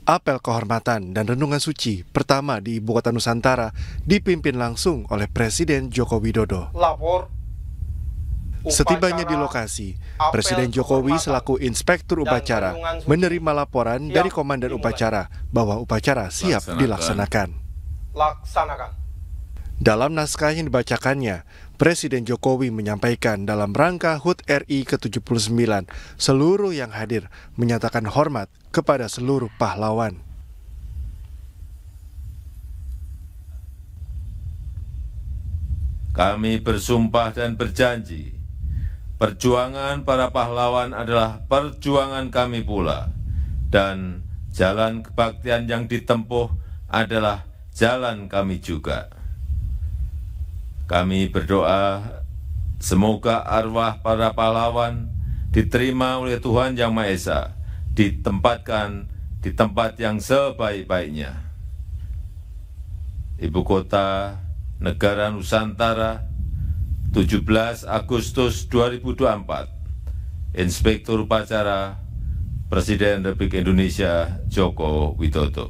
Apel kehormatan dan renungan suci pertama di Ibu Kota Nusantara dipimpin langsung oleh Presiden Joko Widodo. Setibanya di lokasi, Presiden Jokowi selaku inspektur upacara menerima laporan dari Komandan Upacara bahwa upacara siap dilaksanakan. Dalam naskah yang dibacakannya, Presiden Jokowi menyampaikan dalam rangka HUT RI ke-79, seluruh yang hadir menyatakan hormat kepada seluruh pahlawan. Kami bersumpah dan berjanji, perjuangan para pahlawan adalah perjuangan kami pula, dan jalan kebaktian yang ditempuh adalah jalan kami juga. Kami berdoa semoga arwah para pahlawan diterima oleh Tuhan Yang Maha Esa, ditempatkan di tempat yang sebaik-baiknya. Ibu Kota Negara Nusantara, 17 Agustus 2024, Inspektur Upacara Presiden Republik Indonesia Joko Widodo.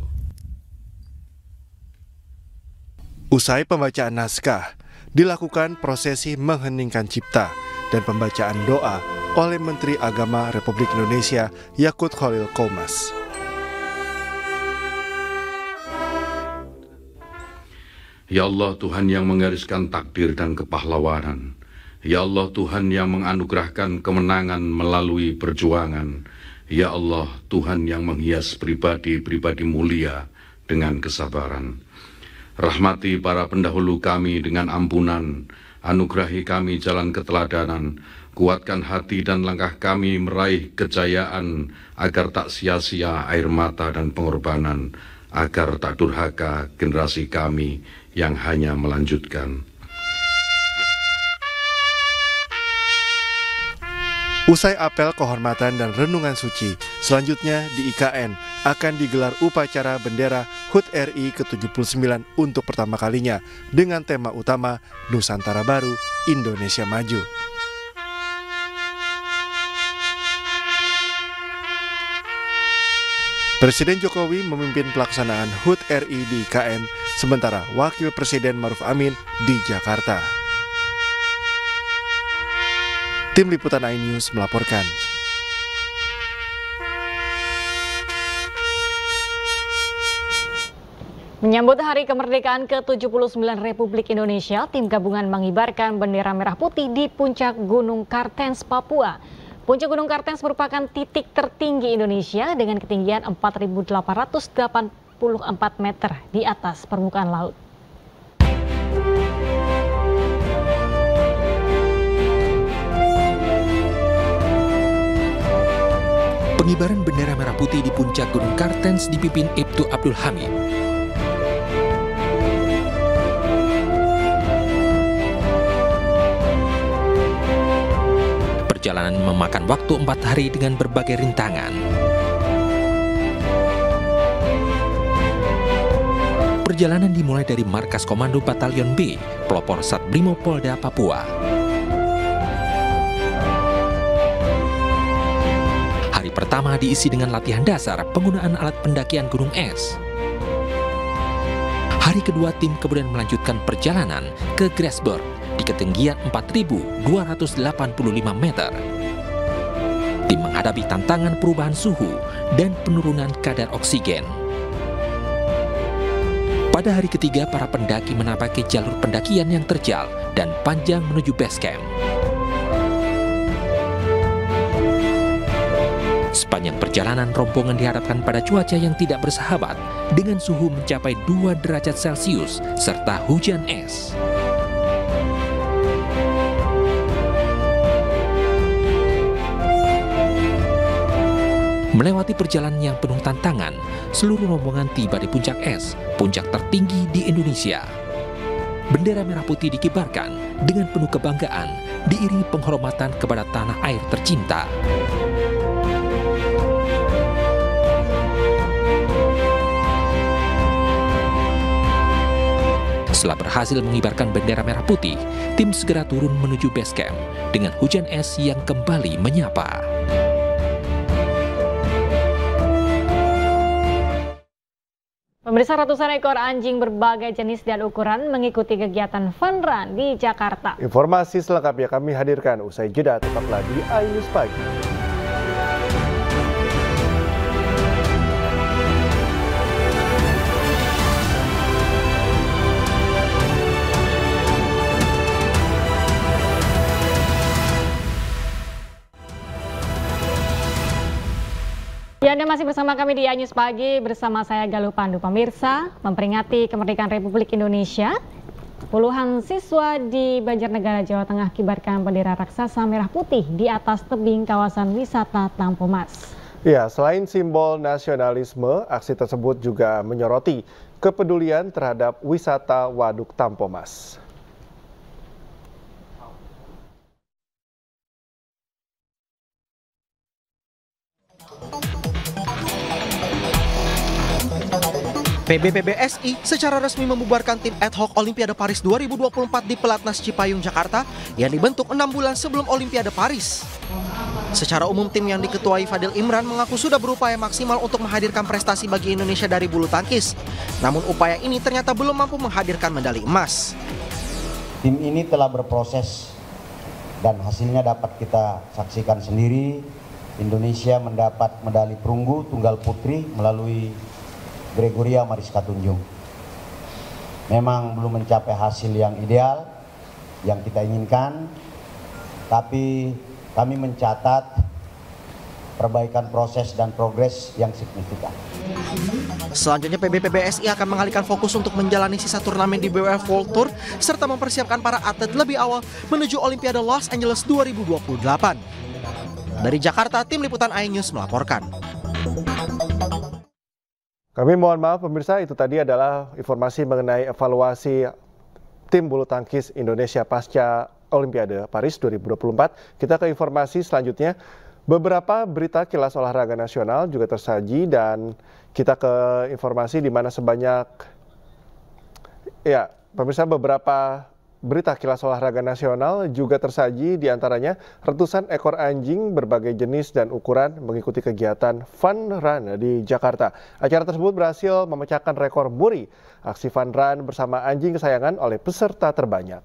Usai pembacaan naskah, dilakukan prosesi mengheningkan cipta dan pembacaan doa oleh Menteri Agama Republik Indonesia Yakut Khalil Qomas. Ya Allah, Tuhan yang menggariskan takdir dan kepahlawanan. Ya Allah, Tuhan yang menganugerahkan kemenangan melalui perjuangan. Ya Allah, Tuhan yang menghias pribadi-pribadi mulia dengan kesabaran. Rahmati para pendahulu kami dengan ampunan, anugerahi kami jalan keteladanan, kuatkan hati dan langkah kami meraih kejayaan, agar tak sia-sia air mata dan pengorbanan, agar tak durhaka generasi kami yang hanya melanjutkan. Usai apel kehormatan dan renungan suci, selanjutnya di IKN akan digelar upacara bendera HUT RI ke-79 untuk pertama kalinya dengan tema utama Nusantara Baru, Indonesia Maju. Presiden Jokowi memimpin pelaksanaan HUT RI di IKN, sementara Wakil Presiden Maruf Amin di Jakarta. Tim Liputan iNews melaporkan. Menyambut Hari Kemerdekaan ke-79 Republik Indonesia, tim gabungan mengibarkan bendera merah putih di puncak Gunung Kartens, Papua. Puncak Gunung Kartens merupakan titik tertinggi Indonesia dengan ketinggian 4.884 meter di atas permukaan laut. Pengibaran bendera merah putih di puncak Gunung Kartens dipimpin Ibtu Abdul Hamid. Perjalanan memakan waktu 4 hari dengan berbagai rintangan. Perjalanan dimulai dari Markas Komando Batalion B, pelopor Satbrimo Polda Papua. Hari pertama diisi dengan latihan dasar penggunaan alat pendakian gunung es. Hari kedua tim kemudian melanjutkan perjalanan ke Grasberg di ketinggian 4.285 meter. Tim menghadapi tantangan perubahan suhu dan penurunan kadar oksigen. Pada hari ketiga, para pendaki menapaki jalur pendakian yang terjal dan panjang menuju base camp. Sepanjang perjalanan, rombongan dihadapkan pada cuaca yang tidak bersahabat dengan suhu mencapai 2 derajat Celcius serta hujan es. Melewati perjalanan yang penuh tantangan, seluruh rombongan tiba di puncak es, puncak tertinggi di Indonesia. Bendera merah putih dikibarkan dengan penuh kebanggaan, diiringi penghormatan kepada tanah air tercinta. Setelah berhasil mengibarkan bendera merah putih, tim segera turun menuju base camp dengan hujan es yang kembali menyapa. Pemirsa, ratusan ekor anjing berbagai jenis dan ukuran mengikuti kegiatan fun run di Jakarta. Informasi selengkapnya kami hadirkan usai jeda, tetaplah di iNews Pagi. Ya, Anda masih bersama kami di iNews Pagi bersama saya Galuh Pandu. Pemirsa, memperingati kemerdekaan Republik Indonesia, puluhan siswa di Banjarnegara, Jawa Tengah kibarkan bendera raksasa merah putih di atas tebing kawasan wisata Tampomas. Ya, selain simbol nasionalisme, aksi tersebut juga menyoroti kepedulian terhadap wisata Waduk Tampomas. PBPBSI secara resmi membubarkan tim ad hoc Olimpiade Paris 2024 di Pelatnas Cipayung, Jakarta yang dibentuk 6 bulan sebelum Olimpiade Paris. Secara umum tim yang diketuai Fadil Imran mengaku sudah berupaya maksimal untuk menghadirkan prestasi bagi Indonesia dari bulu tangkis. Namun upaya ini ternyata belum mampu menghadirkan medali emas. Tim ini telah berproses dan hasilnya dapat kita saksikan sendiri. Indonesia mendapat medali perunggu tunggal putri melalui Gregoria Mariska Tunjung. Memang belum mencapai hasil yang ideal yang kita inginkan, tapi kami mencatat perbaikan proses dan progres yang signifikan. Selanjutnya PBPBSI akan mengalihkan fokus untuk menjalani sisa turnamen di BWF World Tour serta mempersiapkan para atlet lebih awal menuju Olimpiade Los Angeles 2028. Dari Jakarta, tim liputan iNews melaporkan. Kami mohon maaf pemirsa, itu tadi adalah informasi mengenai evaluasi tim bulu tangkis Indonesia pasca Olimpiade Paris 2024. Kita ke informasi selanjutnya. Beberapa berita kilas olahraga nasional juga tersaji dan kita ke informasi di mana pemirsa, beberapa berita kilas olahraga nasional juga tersaji, diantaranya ratusan ekor anjing berbagai jenis dan ukuran mengikuti kegiatan fun run di Jakarta. Acara tersebut berhasil memecahkan rekor muri aksi fun run bersama anjing kesayangan oleh peserta terbanyak.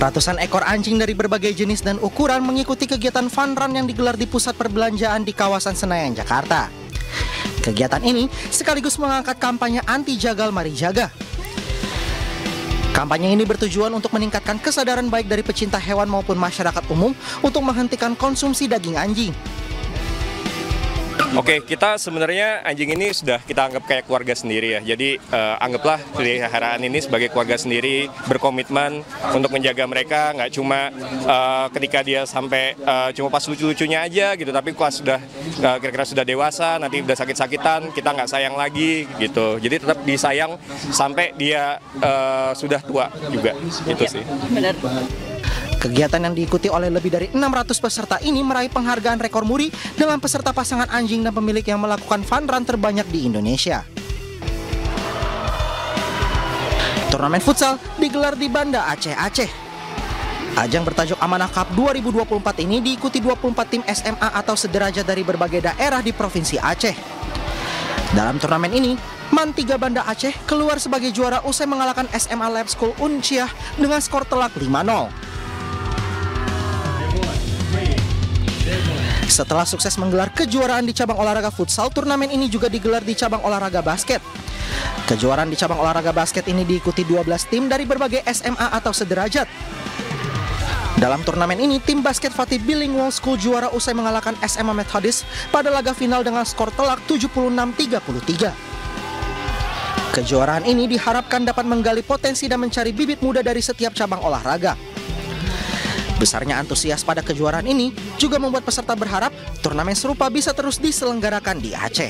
Ratusan ekor anjing dari berbagai jenis dan ukuran mengikuti kegiatan fun run yang digelar di pusat perbelanjaan di kawasan Senayan, Jakarta. Kegiatan ini sekaligus mengangkat kampanye anti jagal mari jaga. Kampanye ini bertujuan untuk meningkatkan kesadaran baik dari pecinta hewan maupun masyarakat umum untuk menghentikan konsumsi daging anjing. Oke, kita sebenarnya anjing ini sudah kita anggap kayak keluarga sendiri ya. Jadi anggaplah peliharaan ini sebagai keluarga sendiri, berkomitmen untuk menjaga mereka, nggak cuma ketika dia sampai cuma pas lucu-lucunya aja gitu, tapi pas sudah kira-kira sudah dewasa, nanti udah sakit-sakitan, kita nggak sayang lagi gitu. Jadi tetap disayang sampai dia sudah tua juga, itu sih. Benar. Kegiatan yang diikuti oleh lebih dari 600 peserta ini meraih penghargaan rekor muri dengan peserta pasangan anjing dan pemilik yang melakukan fun run terbanyak di Indonesia. Turnamen futsal digelar di Banda Aceh, Aceh. Ajang bertajuk Amanah Cup 2024 ini diikuti 24 tim SMA atau sederajat dari berbagai daerah di Provinsi Aceh. Dalam turnamen ini, MAN 3 Banda Aceh keluar sebagai juara usai mengalahkan SMA Lab School Unciah dengan skor telak 5-0. Setelah sukses menggelar kejuaraan di cabang olahraga futsal, turnamen ini juga digelar di cabang olahraga basket. Kejuaraan di cabang olahraga basket ini diikuti 12 tim dari berbagai SMA atau sederajat. Dalam turnamen ini, tim basket Fatih Bilingual School juara usai mengalahkan SMA Methodist pada laga final dengan skor telak 76-33. Kejuaraan ini diharapkan dapat menggali potensi dan mencari bibit muda dari setiap cabang olahraga. Besarnya antusias pada kejuaraan ini juga membuat peserta berharap turnamen serupa bisa terus diselenggarakan di Aceh.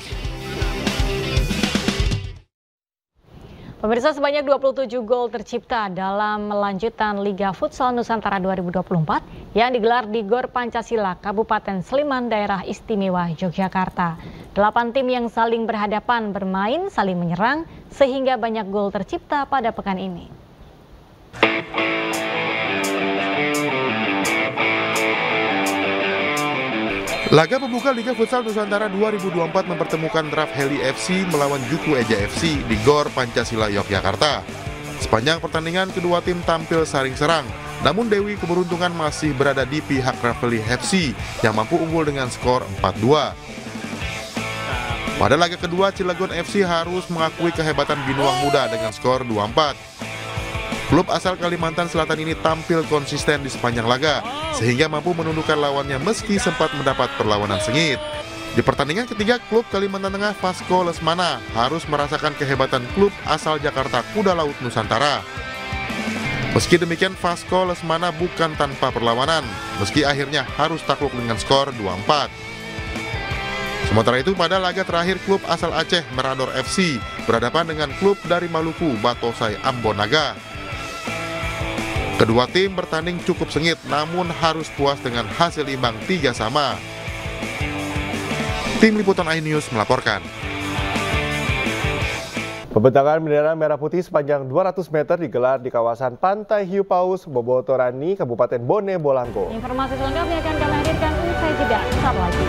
Pemirsa, sebanyak 27 gol tercipta dalam lanjutan Liga Futsal Nusantara 2024 yang digelar di Gor Pancasila, Kabupaten Sleman, Daerah Istimewa Yogyakarta. 8 tim yang saling berhadapan bermain saling menyerang sehingga banyak gol tercipta pada pekan ini. Laga pembuka Liga Futsal Nusantara 2024 mempertemukan Draft Heli FC melawan Juku Eja FC di Gor Pancasila, Yogyakarta. Sepanjang pertandingan, kedua tim tampil saling serang, namun Dewi Keberuntungan masih berada di pihak Draft Heli FC yang mampu unggul dengan skor 4-2. Pada laga kedua, Cilegon FC harus mengakui kehebatan Binuang Muda dengan skor 2-4. Klub asal Kalimantan Selatan ini tampil konsisten di sepanjang laga, sehingga mampu menundukkan lawannya meski sempat mendapat perlawanan sengit. Di pertandingan ketiga, klub Kalimantan Tengah Vasco Lesmana harus merasakan kehebatan klub asal Jakarta Kuda Laut Nusantara. Meski demikian, Vasco Lesmana bukan tanpa perlawanan, meski akhirnya harus takluk dengan skor 2-4. Sementara itu, pada laga terakhir, klub asal Aceh Merador FC berhadapan dengan klub dari Maluku Batosai Ambonaga. Kedua tim bertanding cukup sengit, namun harus puas dengan hasil imbang 3-3. Tim Liputan iNews melaporkan. Pembentangan bendera merah putih sepanjang 200 meter digelar di kawasan Pantai Hiu Paus, Bobotorani, Kabupaten Bone Bolango. Informasi selengkapnya akan kami hadirkan usai jeda. Saat lagi.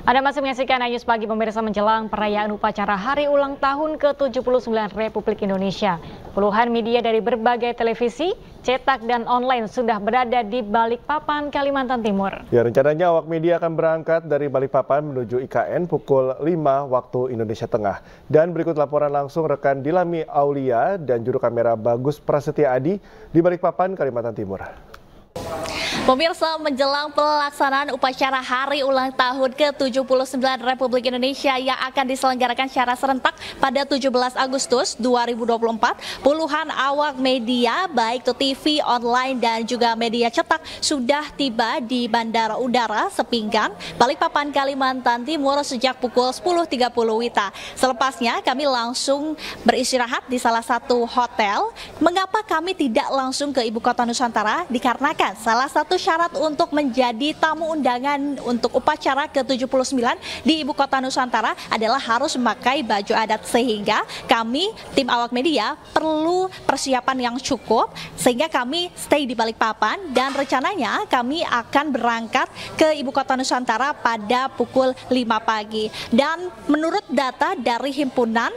Anda masih menyaksikan iNews Pagi, pemirsa, menjelang perayaan upacara Hari Ulang Tahun ke-79 Republik Indonesia. Puluhan media dari berbagai televisi, cetak dan online sudah berada di Balikpapan, Kalimantan Timur. Ya, rencananya awak media akan berangkat dari Balikpapan menuju IKN pukul 5 waktu Indonesia Tengah. Dan berikut laporan langsung rekan Dilami Aulia dan juru kamera Bagus Prasetya Adi di Balikpapan, Kalimantan Timur. Pemirsa, menjelang pelaksanaan upacara Hari Ulang Tahun ke-79 Republik Indonesia yang akan diselenggarakan secara serentak pada 17 Agustus 2024, puluhan awak media baik itu TV, online dan juga media cetak sudah tiba di Bandara Udara Sepinggan, Balikpapan, Kalimantan Timur sejak pukul 10.30 WITA. Selepasnya kami langsung beristirahat di salah satu hotel. Mengapa kami tidak langsung ke Ibu Kota Nusantara? Dikarenakan salah satu syarat untuk menjadi tamu undangan untuk upacara ke-79 di Ibu Kota Nusantara adalah harus memakai baju adat, sehingga kami tim awak media perlu persiapan yang cukup, sehingga kami stay di Balikpapan dan rencananya kami akan berangkat ke Ibu Kota Nusantara pada pukul 5 pagi. Dan menurut data dari Himpunan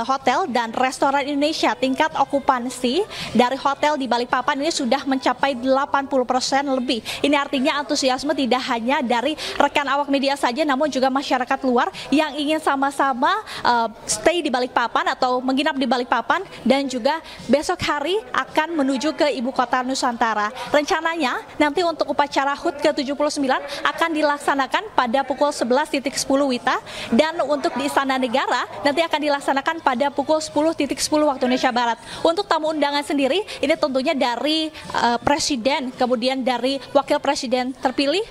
Hotel dan Restoran Indonesia, tingkat okupansi dari hotel di Balikpapan ini sudah mencapai 80% lebih. Ini artinya antusiasme tidak hanya dari rekan awak media saja, namun juga masyarakat luar yang ingin sama-sama stay di Balikpapan atau menginap di Balikpapan dan juga besok hari akan menuju ke Ibu Kota Nusantara. Rencananya nanti untuk upacara HUT ke-79 akan dilaksanakan pada pukul 11.10 WITA dan untuk di Istana Negara nanti akan dilaksanakan pada pukul 10.10 waktu Indonesia Barat. Untuk tamu undangan sendiri ini tentunya dari Presiden, kemudian dari Wakil Presiden terpilih,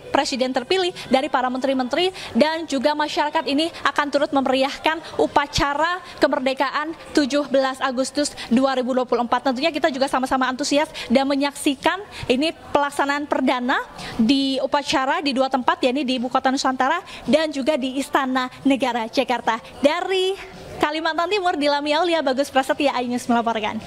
dari para menteri-menteri dan juga masyarakat ini akan turut memeriahkan upacara kemerdekaan 17 Agustus 2024. Tentunya kita juga sama-sama antusias dan menyaksikan ini pelaksanaan perdana di upacara di dua tempat, yakni di Ibu Kota Nusantara dan juga di Istana Negara Jakarta. Dari Kalimantan Timur, Dilami Aulia, Bagus Prasetya, iNews melaporkan.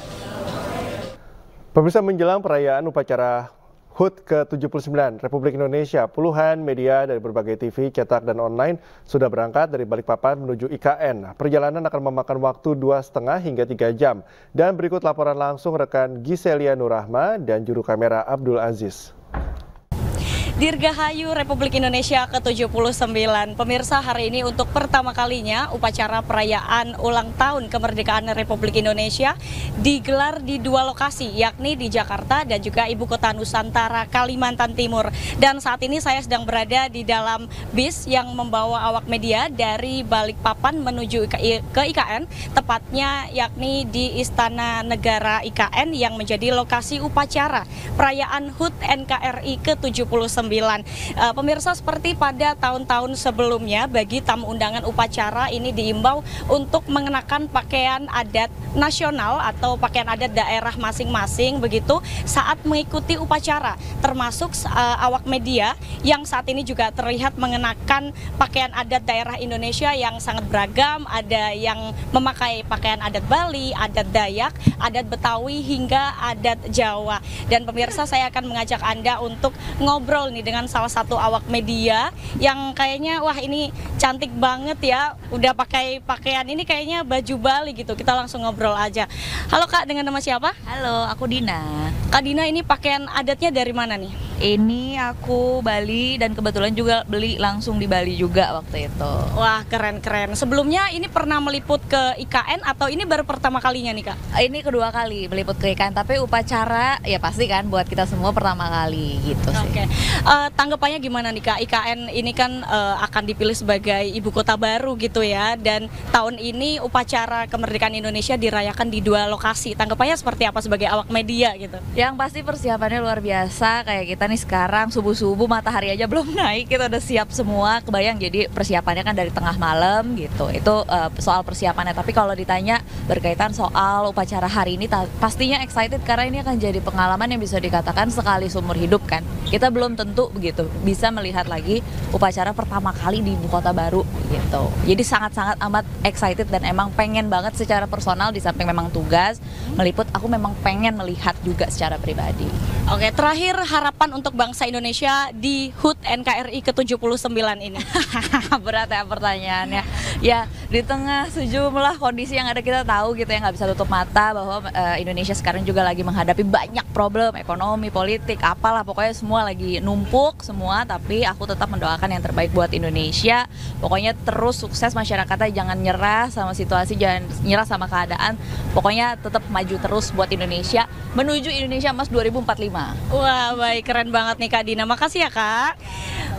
Pemirsa, menjelang perayaan upacara HUT ke-79 Republik Indonesia, puluhan media dari berbagai TV, cetak dan online sudah berangkat dari Balikpapan menuju IKN. Perjalanan akan memakan waktu 2,5 hingga 3 jam. Dan berikut laporan langsung rekan Giselia Nurrahma dan juru kamera Abdul Aziz. Dirgahayu Republik Indonesia ke-79. Pemirsa, hari ini untuk pertama kalinya upacara perayaan ulang tahun kemerdekaan Republik Indonesia digelar di dua lokasi, yakni di Jakarta dan juga Ibu Kota Nusantara, Kalimantan Timur. Dan saat ini saya sedang berada di dalam bis yang membawa awak media dari Balikpapan menuju ke IKN, tepatnya yakni di Istana Negara IKN yang menjadi lokasi upacara perayaan HUT NKRI ke-79. Pemirsa, seperti pada tahun-tahun sebelumnya, bagi tamu undangan upacara ini diimbau untuk mengenakan pakaian adat nasional atau pakaian adat daerah masing-masing begitu saat mengikuti upacara, termasuk awak media yang saat ini juga terlihat mengenakan pakaian adat daerah Indonesia yang sangat beragam. Ada yang memakai pakaian adat Bali, adat Dayak, adat Betawi hingga adat Jawa. Dan pemirsa, saya akan mengajak Anda untuk ngobrol nih dengan salah satu awak media yang kayaknya wah ini cantik banget ya, udah pakai pakaian ini kayaknya baju Bali gitu. Kita langsung ngobrol aja. Halo Kak, dengan nama siapa? Halo, aku Dina. Kak Dina, ini pakaian adatnya dari mana nih? Ini aku Bali dan kebetulan juga beli langsung di Bali juga waktu itu. Wah, keren-keren. Sebelumnya ini pernah meliput ke IKN atau ini baru pertama kalinya nih Kak? Ini kedua kali meliput ke IKN, tapi upacara ya pasti kan buat kita semua pertama kali gitu sih. Oke. Tanggapannya gimana nih Kak? IKN ini kan akan dipilih sebagai ibu kota baru gitu ya, dan tahun ini upacara kemerdekaan Indonesia dirayakan di dua lokasi. Tanggapannya seperti apa sebagai awak media gitu? Yang pasti persiapannya luar biasa. Kayak kita nih sekarang subuh-subuh matahari aja belum naik, kita udah siap semua. Kebayang, jadi persiapannya kan dari tengah malam gitu. Itu soal persiapannya. Tapi kalau ditanya berkaitan soal upacara hari ini, pastinya excited karena ini akan jadi pengalaman yang bisa dikatakan sekali seumur hidup kan. Kita belum tentu begitu bisa melihat lagi upacara pertama kali di ibu kota baru gitu. Jadi sangat-sangat amat excited dan emang pengen banget secara personal, di samping memang tugas meliput, aku memang pengen melihat juga secara pribadi. Oke, terakhir harapan untuk bangsa Indonesia di HUT NKRI ke-79 ini. Berat ya pertanyaannya. Ya, di tengah sejumlah kondisi yang ada, kita tahu gitu ya, nggak bisa tutup mata bahwa Indonesia sekarang juga lagi menghadapi banyak problem ekonomi, politik, apalah pokoknya semua lagi numpuk semua. Tapi aku tetap mendoakan yang terbaik buat Indonesia. Pokoknya terus sukses, masyarakatnya jangan nyerah sama situasi, jangan nyerah sama keadaan. Pokoknya tetap maju terus buat Indonesia menuju Indonesia Emas 2045. Wah, baik, keren banget nih Kak Dina. Makasih ya Kak.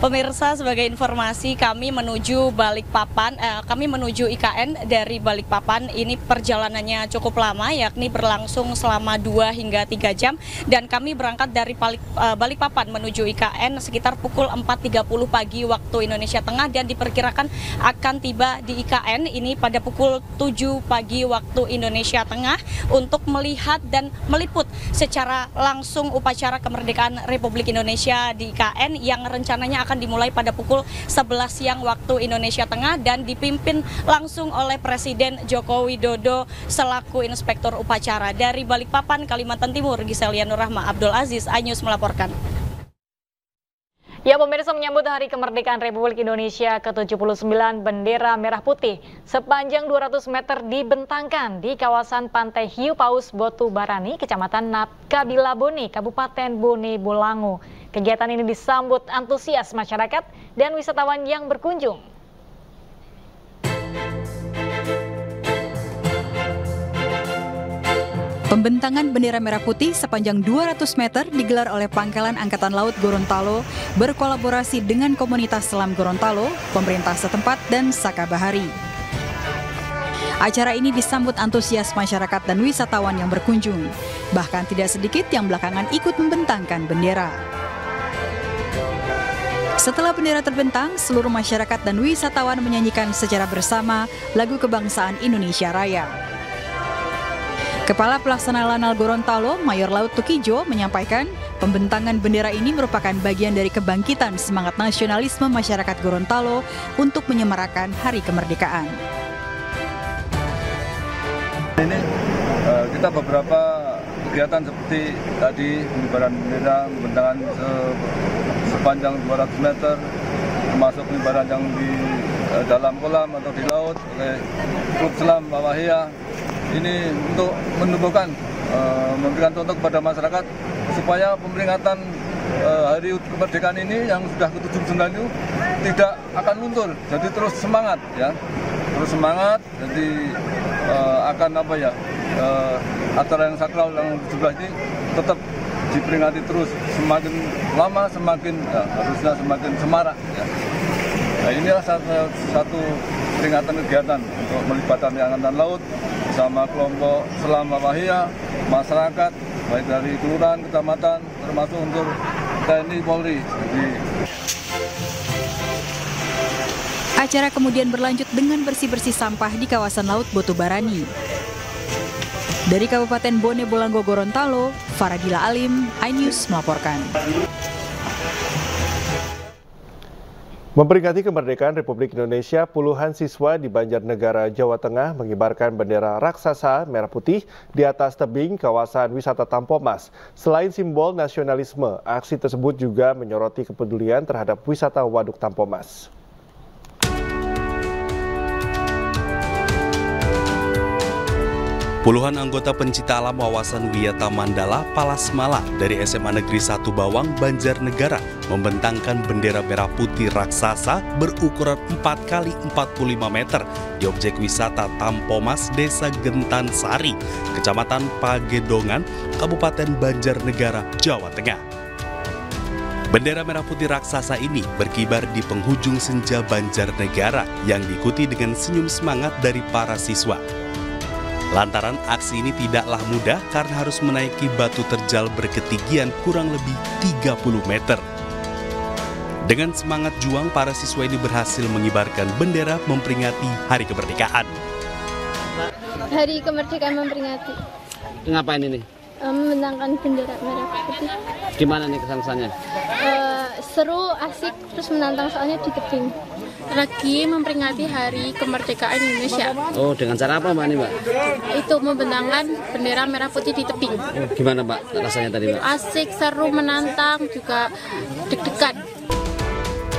Pemirsa, sebagai informasi, kami menuju Balikpapan, kami menuju IKN dari Balikpapan. Ini perjalanannya cukup lama, yakni berlangsung selama 2 hingga 3 jam. Dan kami berangkat dari Balikpapan menuju IKN sekitar pukul 4.30 pagi waktu Indonesia Tengah, dan diperkirakan akan tiba di IKN ini pada pukul 7 pagi waktu Indonesia Tengah untuk melihat dan meliput secara langsung upacara kemerdekaan Republik Indonesia di IKN yang rencananya akan dimulai pada pukul 11 siang waktu Indonesia Tengah dan dipimpin langsung oleh Presiden Joko Widodo selaku Inspektur Upacara. Dari Balikpapan, Kalimantan Timur, Giselia Nurrahma, Abdul Aziz, iNews melaporkan. Ya, pemirsa, menyambut Hari Kemerdekaan Republik Indonesia ke-79, bendera merah putih sepanjang 200 meter dibentangkan di kawasan Pantai Hiu Paus Botu Barani, Kecamatan Napkabila Bone, Kabupaten Bone Bolango. Kegiatan ini disambut antusias masyarakat dan wisatawan yang berkunjung. Pembentangan bendera merah putih sepanjang 200 meter digelar oleh Pangkalan Angkatan Laut Gorontalo berkolaborasi dengan komunitas selam Gorontalo, pemerintah setempat, dan Saka Bahari. Acara ini disambut antusias masyarakat dan wisatawan yang berkunjung. Bahkan tidak sedikit yang belakangan ikut membentangkan bendera. Setelah bendera terbentang, seluruh masyarakat dan wisatawan menyanyikan secara bersama lagu kebangsaan Indonesia Raya. Kepala Pelaksana Lanal Gorontalo, Mayor Laut Tukijo, menyampaikan pembentangan bendera ini merupakan bagian dari kebangkitan semangat nasionalisme masyarakat Gorontalo untuk menyemarakan Hari Kemerdekaan. Ini kita beberapa kegiatan seperti tadi pengibaran bendera, pembentangan sepanjang 200 meter, termasuk pengibaran yang di dalam kolam atau di laut oleh Klub Selam Bawahia. Ini untuk menumbuhkan, memberikan contoh kepada masyarakat supaya pemeringatan hari kemerdekaan ini yang sudah ke-79 itu tidak akan luntur, jadi terus semangat ya, terus semangat. Jadi akan acara yang sakral yang 17 ini tetap diperingati terus, semakin lama semakin harusnya semakin semarak ya. Nah, inilah satu peringatan kegiatan untuk melibatkan Angkatan Laut bersama kelompok Selam Bawahia, masyarakat baik dari kelurahan, kecamatan, termasuk untuk TNI Polri. Acara kemudian berlanjut dengan bersih-bersih sampah di kawasan Laut Botubarani. Dari Kabupaten Bone Bolango Gorontalo, Faradila Alim, iNews melaporkan. Memperingati kemerdekaan Republik Indonesia, puluhan siswa di Banjarnegara, Jawa Tengah mengibarkan bendera raksasa merah putih di atas tebing kawasan wisata Tampomas. Selain simbol nasionalisme, aksi tersebut juga menyoroti kepedulian terhadap wisata Waduk Tampomas. Puluhan anggota pencinta alam wawasan Wiyata Mandala Palasmala dari SMA Negeri 1 Bawang, Banjarnegara membentangkan bendera merah putih raksasa berukuran 4x45 meter di objek wisata Tampomas, Desa Gentan Sari, Kecamatan Pagedongan, Kabupaten Banjarnegara, Jawa Tengah. Bendera merah putih raksasa ini berkibar di penghujung senja Banjarnegara yang diikuti dengan senyum semangat dari para siswa. Lantaran aksi ini tidaklah mudah karena harus menaiki batu terjal berketinggian kurang lebih 30 meter. Dengan semangat juang, para siswa ini berhasil mengibarkan bendera memperingati Hari Kemerdekaan. Hari Kemerdekaan memperingati. Ngapain ini? Membentangkan bendera merah putih. Gimana nih kesan-kesannya? Seru, asik, terus menantang soalnya di tebing. Lagi memperingati Hari Kemerdekaan Indonesia. Oh, dengan cara apa Mbak ini Mbak? Itu membentangkan bendera merah putih di tebing. Oh, gimana Mbak rasanya tadi Mbak? Asik, seru, menantang, juga deg-degan.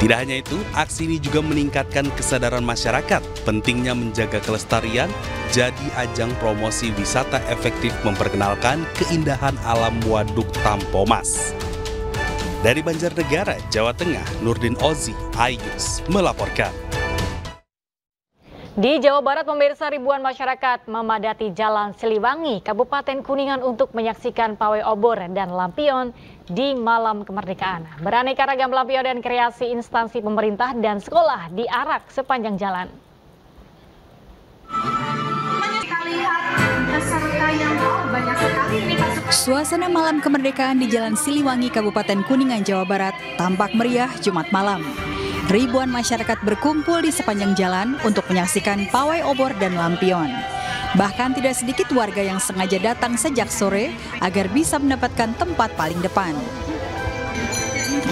Tidak hanya itu, aksi ini juga meningkatkan kesadaran masyarakat pentingnya menjaga kelestarian, jadi ajang promosi wisata efektif memperkenalkan keindahan alam Waduk Tampomas. Dari Banjarnegara, Jawa Tengah, Nurdin Ozi, iNews melaporkan. Di Jawa Barat, pemirsa, ribuan masyarakat memadati Jalan Siliwangi, Kabupaten Kuningan untuk menyaksikan pawai obor dan lampion di malam kemerdekaan. Beraneka ragam lampion dan kreasi instansi pemerintah dan sekolah diarak sepanjang jalan. Suasana malam kemerdekaan di Jalan Siliwangi, Kabupaten Kuningan, Jawa Barat tampak meriah Jumat malam. Ribuan masyarakat berkumpul di sepanjang jalan untuk menyaksikan pawai obor dan lampion. Bahkan tidak sedikit warga yang sengaja datang sejak sore agar bisa mendapatkan tempat paling depan.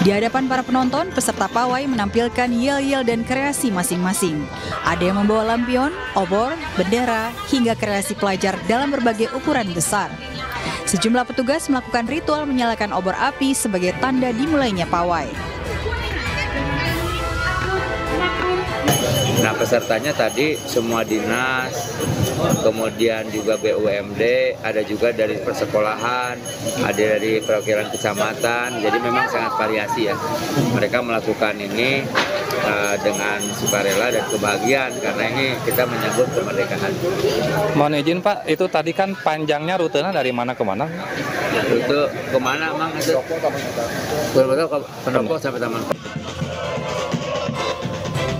Di hadapan para penonton, peserta pawai menampilkan yel-yel dan kreasi masing-masing. Ada yang membawa lampion, obor, bendera, hingga kreasi pelajar dalam berbagai ukuran besar. Sejumlah petugas melakukan ritual menyalakan obor api sebagai tanda dimulainya pawai. Nah, pesertanya tadi semua dinas, kemudian juga BUMD, ada juga dari persekolahan, ada dari perwakilan kecamatan, jadi memang sangat variasi ya. Mereka melakukan ini dengan sukarela dan kebahagiaan karena ini kita menyambut kemerdekaan. Mohon izin Pak, itu tadi kan panjangnya rutenya dari mana ke mana? Rute kemana Mang? Pendopo sampai Taman.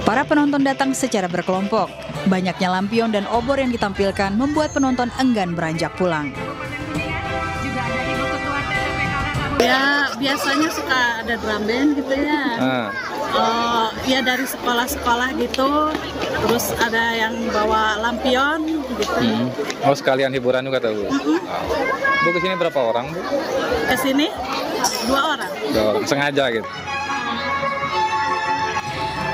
Para penonton datang secara berkelompok. Banyaknya lampion dan obor yang ditampilkan membuat penonton enggan beranjak pulang. Ya, biasanya suka ada drum band gitu ya. Ya dari sekolah-sekolah gitu. Terus ada yang bawa lampion gitu. Oh, sekalian hiburan juga tuh Bu? Bu, kesini berapa orang Bu? Kesini 2 orang. 2 orang, sengaja gitu?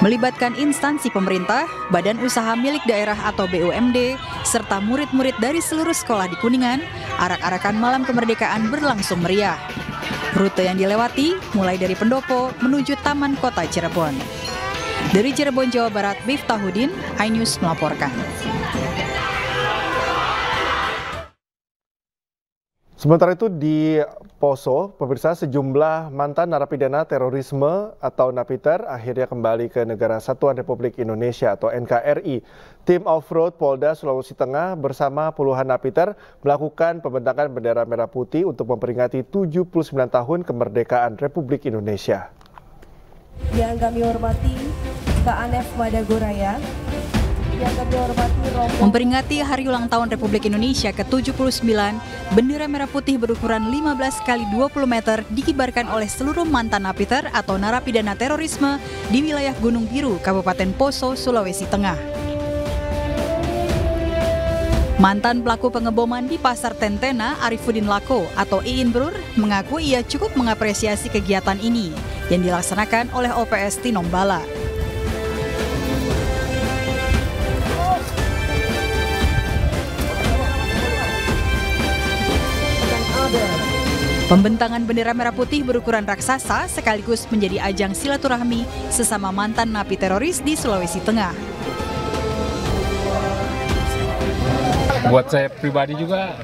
Melibatkan instansi pemerintah, badan usaha milik daerah atau BUMD, serta murid-murid dari seluruh sekolah di Kuningan, arak-arakan malam kemerdekaan berlangsung meriah. Rute yang dilewati mulai dari Pendopo menuju Taman Kota Cirebon. Dari Cirebon, Jawa Barat, Miftahudin, iNews melaporkan. Sementara itu di Poso, pemirsa, sejumlah mantan narapidana terorisme atau napiter akhirnya kembali ke Negara Kesatuan Republik Indonesia atau NKRI. Tim Off-Road Polda Sulawesi Tengah bersama puluhan napiter melakukan pembentangan bendera merah putih untuk memperingati 79 tahun kemerdekaan Republik Indonesia. Yang kami hormati Kak Anef Madagoraya. Memperingati Hari Ulang Tahun Republik Indonesia ke-79, bendera merah putih berukuran 15 x 20 meter dikibarkan oleh seluruh mantan napiter atau narapidana terorisme di wilayah Gunung Biru, Kabupaten Poso, Sulawesi Tengah. Mantan pelaku pengeboman di Pasar Tentena, Arifuddin Lako atau Iin Brur, mengaku ia cukup mengapresiasi kegiatan ini yang dilaksanakan oleh OPS Tinombala. Pembentangan bendera merah putih berukuran raksasa sekaligus menjadi ajang silaturahmi sesama mantan napi teroris di Sulawesi Tengah. Buat saya pribadi juga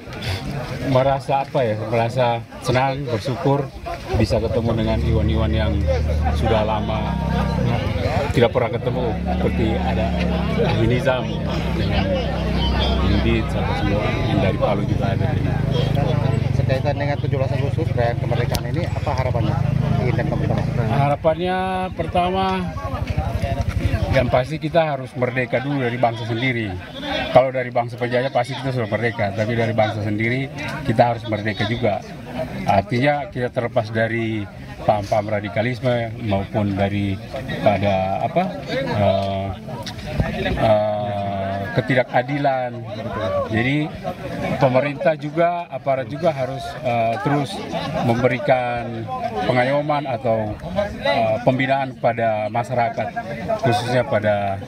merasa senang, bersyukur bisa ketemu dengan iwan-iwan yang sudah lama tidak pernah ketemu, seperti ada Ahli Nizam dengan Yudit, semua yang dari Palu juga ada. Kaitan dengan 17 Agustus perayaan kemerdekaan ini, apa harapannya? Ingin teman-teman? Harapannya pertama, yang pasti kita harus merdeka dulu dari bangsa sendiri. Kalau dari bangsa penjajah pasti kita sudah merdeka, tapi dari bangsa sendiri kita harus merdeka juga. Artinya kita terlepas dari paham-paham radikalisme maupun dari ketidakadilan. Jadi pemerintah juga, aparat juga harus terus memberikan pengayoman atau pembinaan pada masyarakat, khususnya pada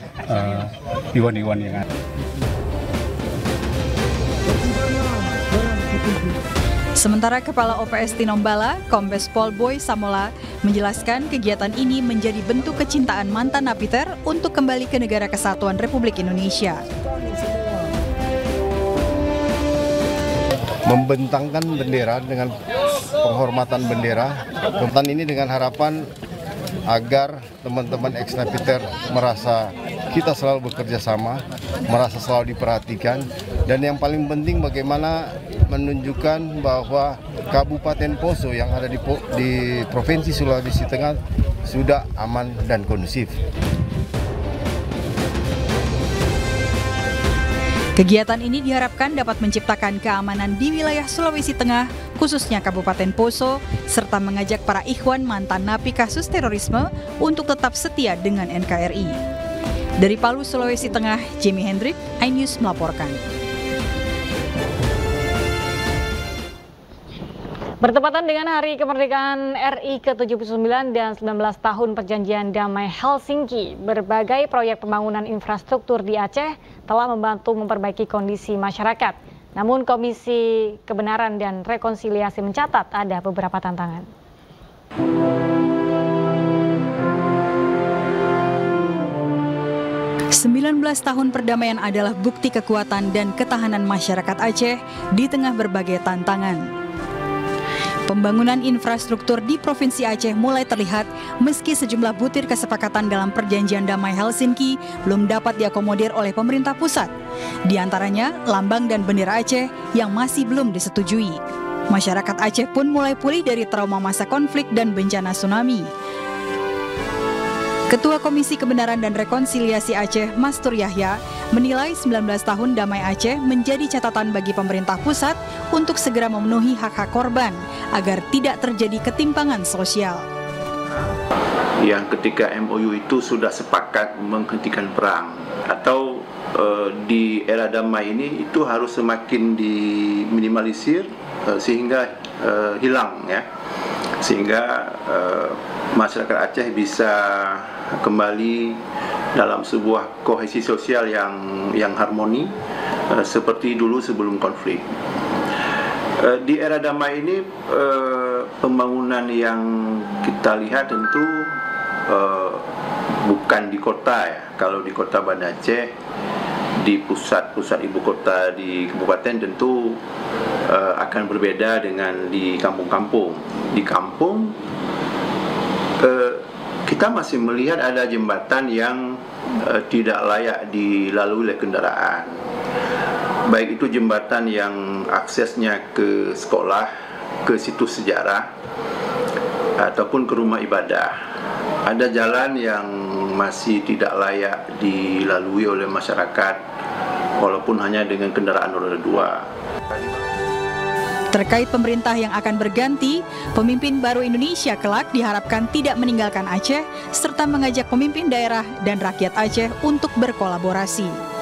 iwan-iwan yang ada. Sementara Kepala OPS Tinombala, Kombes Pol Boy Samola, menjelaskan kegiatan ini menjadi bentuk kecintaan mantan napiter untuk kembali ke Negara Kesatuan Republik Indonesia. Membentangkan bendera dengan penghormatan bendera, kegiatan ini dengan harapan agar teman-teman ex-napiter merasa kita selalu bekerja sama, merasa selalu diperhatikan, dan yang paling penting bagaimana menunjukkan bahwa Kabupaten Poso yang ada di Provinsi Sulawesi Tengah sudah aman dan kondusif. Kegiatan ini diharapkan dapat menciptakan keamanan di wilayah Sulawesi Tengah, khususnya Kabupaten Poso, serta mengajak para ikhwan mantan napi kasus terorisme untuk tetap setia dengan NKRI. Dari Palu, Sulawesi Tengah, Jimmy Hendrik, iNews melaporkan. Bertepatan dengan Hari Kemerdekaan RI ke-79 dan 19 tahun Perjanjian Damai Helsinki, berbagai proyek pembangunan infrastruktur di Aceh telah membantu memperbaiki kondisi masyarakat. Namun Komisi Kebenaran dan Rekonsiliasi mencatat ada beberapa tantangan. 19 tahun perdamaian adalah bukti kekuatan dan ketahanan masyarakat Aceh di tengah berbagai tantangan. Pembangunan infrastruktur di Provinsi Aceh mulai terlihat meski sejumlah butir kesepakatan dalam Perjanjian Damai Helsinki belum dapat diakomodir oleh pemerintah pusat. Di antaranya lambang dan bendera Aceh yang masih belum disetujui. Masyarakat Aceh pun mulai pulih dari trauma masa konflik dan bencana tsunami. Ketua Komisi Kebenaran dan Rekonsiliasi Aceh, Mastur Yahya, menilai 19 tahun Damai Aceh menjadi catatan bagi pemerintah pusat untuk segera memenuhi hak-hak korban agar tidak terjadi ketimpangan sosial. Yang ketika MOU itu sudah sepakat menghentikan perang atau di era damai ini itu harus semakin diminimalisir sehingga hilang ya, sehingga masyarakat Aceh bisa kembali dalam sebuah kohesi sosial yang harmoni seperti dulu sebelum konflik. Di era damai ini pembangunan yang kita lihat tentu bukan di kota ya. Kalau di kota Banda Aceh, di pusat ibu kota di kabupaten tentu akan berbeda dengan di kampung-kampung. Di kampung kita masih melihat ada jembatan yang tidak layak dilalui oleh kendaraan. Baik itu jembatan yang aksesnya ke sekolah, ke situs sejarah, ataupun ke rumah ibadah. Ada jalan yang masih tidak layak dilalui oleh masyarakat, walaupun hanya dengan kendaraan roda 2. Terkait pemerintah yang akan berganti, pemimpin baru Indonesia kelak diharapkan tidak meninggalkan Aceh, serta mengajak pemimpin daerah dan rakyat Aceh untuk berkolaborasi.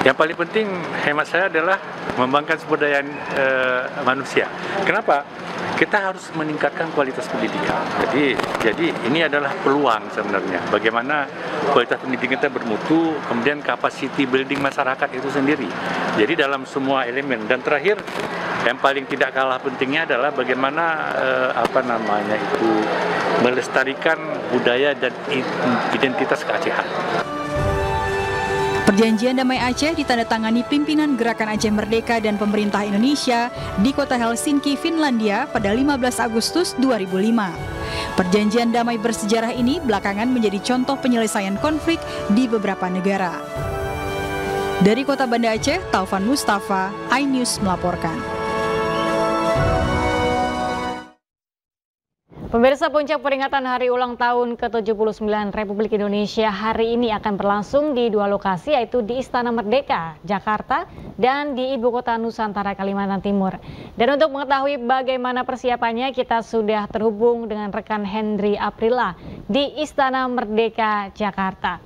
Yang paling penting hemat saya adalah mengembangkan sumber daya manusia. Kenapa? Kita harus meningkatkan kualitas pendidikan. Jadi ini adalah peluang sebenarnya. Bagaimana kualitas pendidikan kita bermutu, kemudian capacity building masyarakat itu sendiri. Jadi dalam semua elemen. Dan terakhir, yang paling tidak kalah pentingnya adalah bagaimana melestarikan budaya dan identitas keacehan. Perjanjian Damai Aceh ditandatangani pimpinan Gerakan Aceh Merdeka dan pemerintah Indonesia di kota Helsinki, Finlandia pada 15 Agustus 2005. Perjanjian damai bersejarah ini belakangan menjadi contoh penyelesaian konflik di beberapa negara. Dari kota Banda Aceh, Taufan Mustafa, iNews melaporkan. Pemirsa, puncak peringatan hari ulang tahun ke-79 Republik Indonesia hari ini akan berlangsung di dua lokasi, yaitu di Istana Merdeka, Jakarta, dan di Ibu Kota Nusantara, Kalimantan Timur. Dan untuk mengetahui bagaimana persiapannya, kita sudah terhubung dengan rekan Hendry Aprila di Istana Merdeka, Jakarta.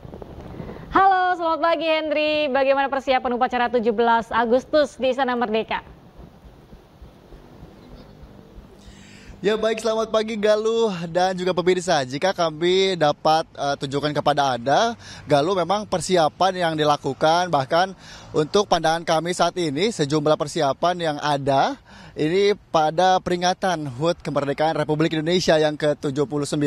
Halo, selamat pagi Hendry. Bagaimana persiapan upacara 17 Agustus di Istana Merdeka? Ya baik, selamat pagi Galuh dan juga pemirsa. Jika kami dapat tunjukkan kepada Anda, Galuh, memang persiapan yang dilakukan, bahkan untuk pandangan kami saat ini sejumlah persiapan yang ada ini pada peringatan HUT kemerdekaan Republik Indonesia yang ke-79.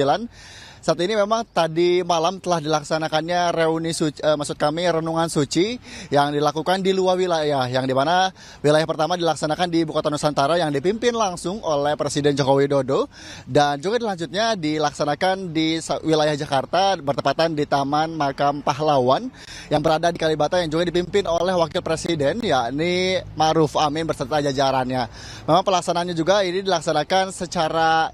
Saat ini memang tadi malam telah dilaksanakannya reuni suci, renungan suci yang dilakukan di luar wilayah, yang dimana wilayah pertama dilaksanakan di Ibu Kota Nusantara yang dipimpin langsung oleh Presiden Joko Widodo, dan juga selanjutnya dilaksanakan di wilayah Jakarta bertepatan di Taman Makam Pahlawan yang berada di Kalibata, yang juga dipimpin oleh Wakil Presiden yakni Ma'ruf Amin beserta jajarannya. Memang pelaksanaannya juga ini dilaksanakan secara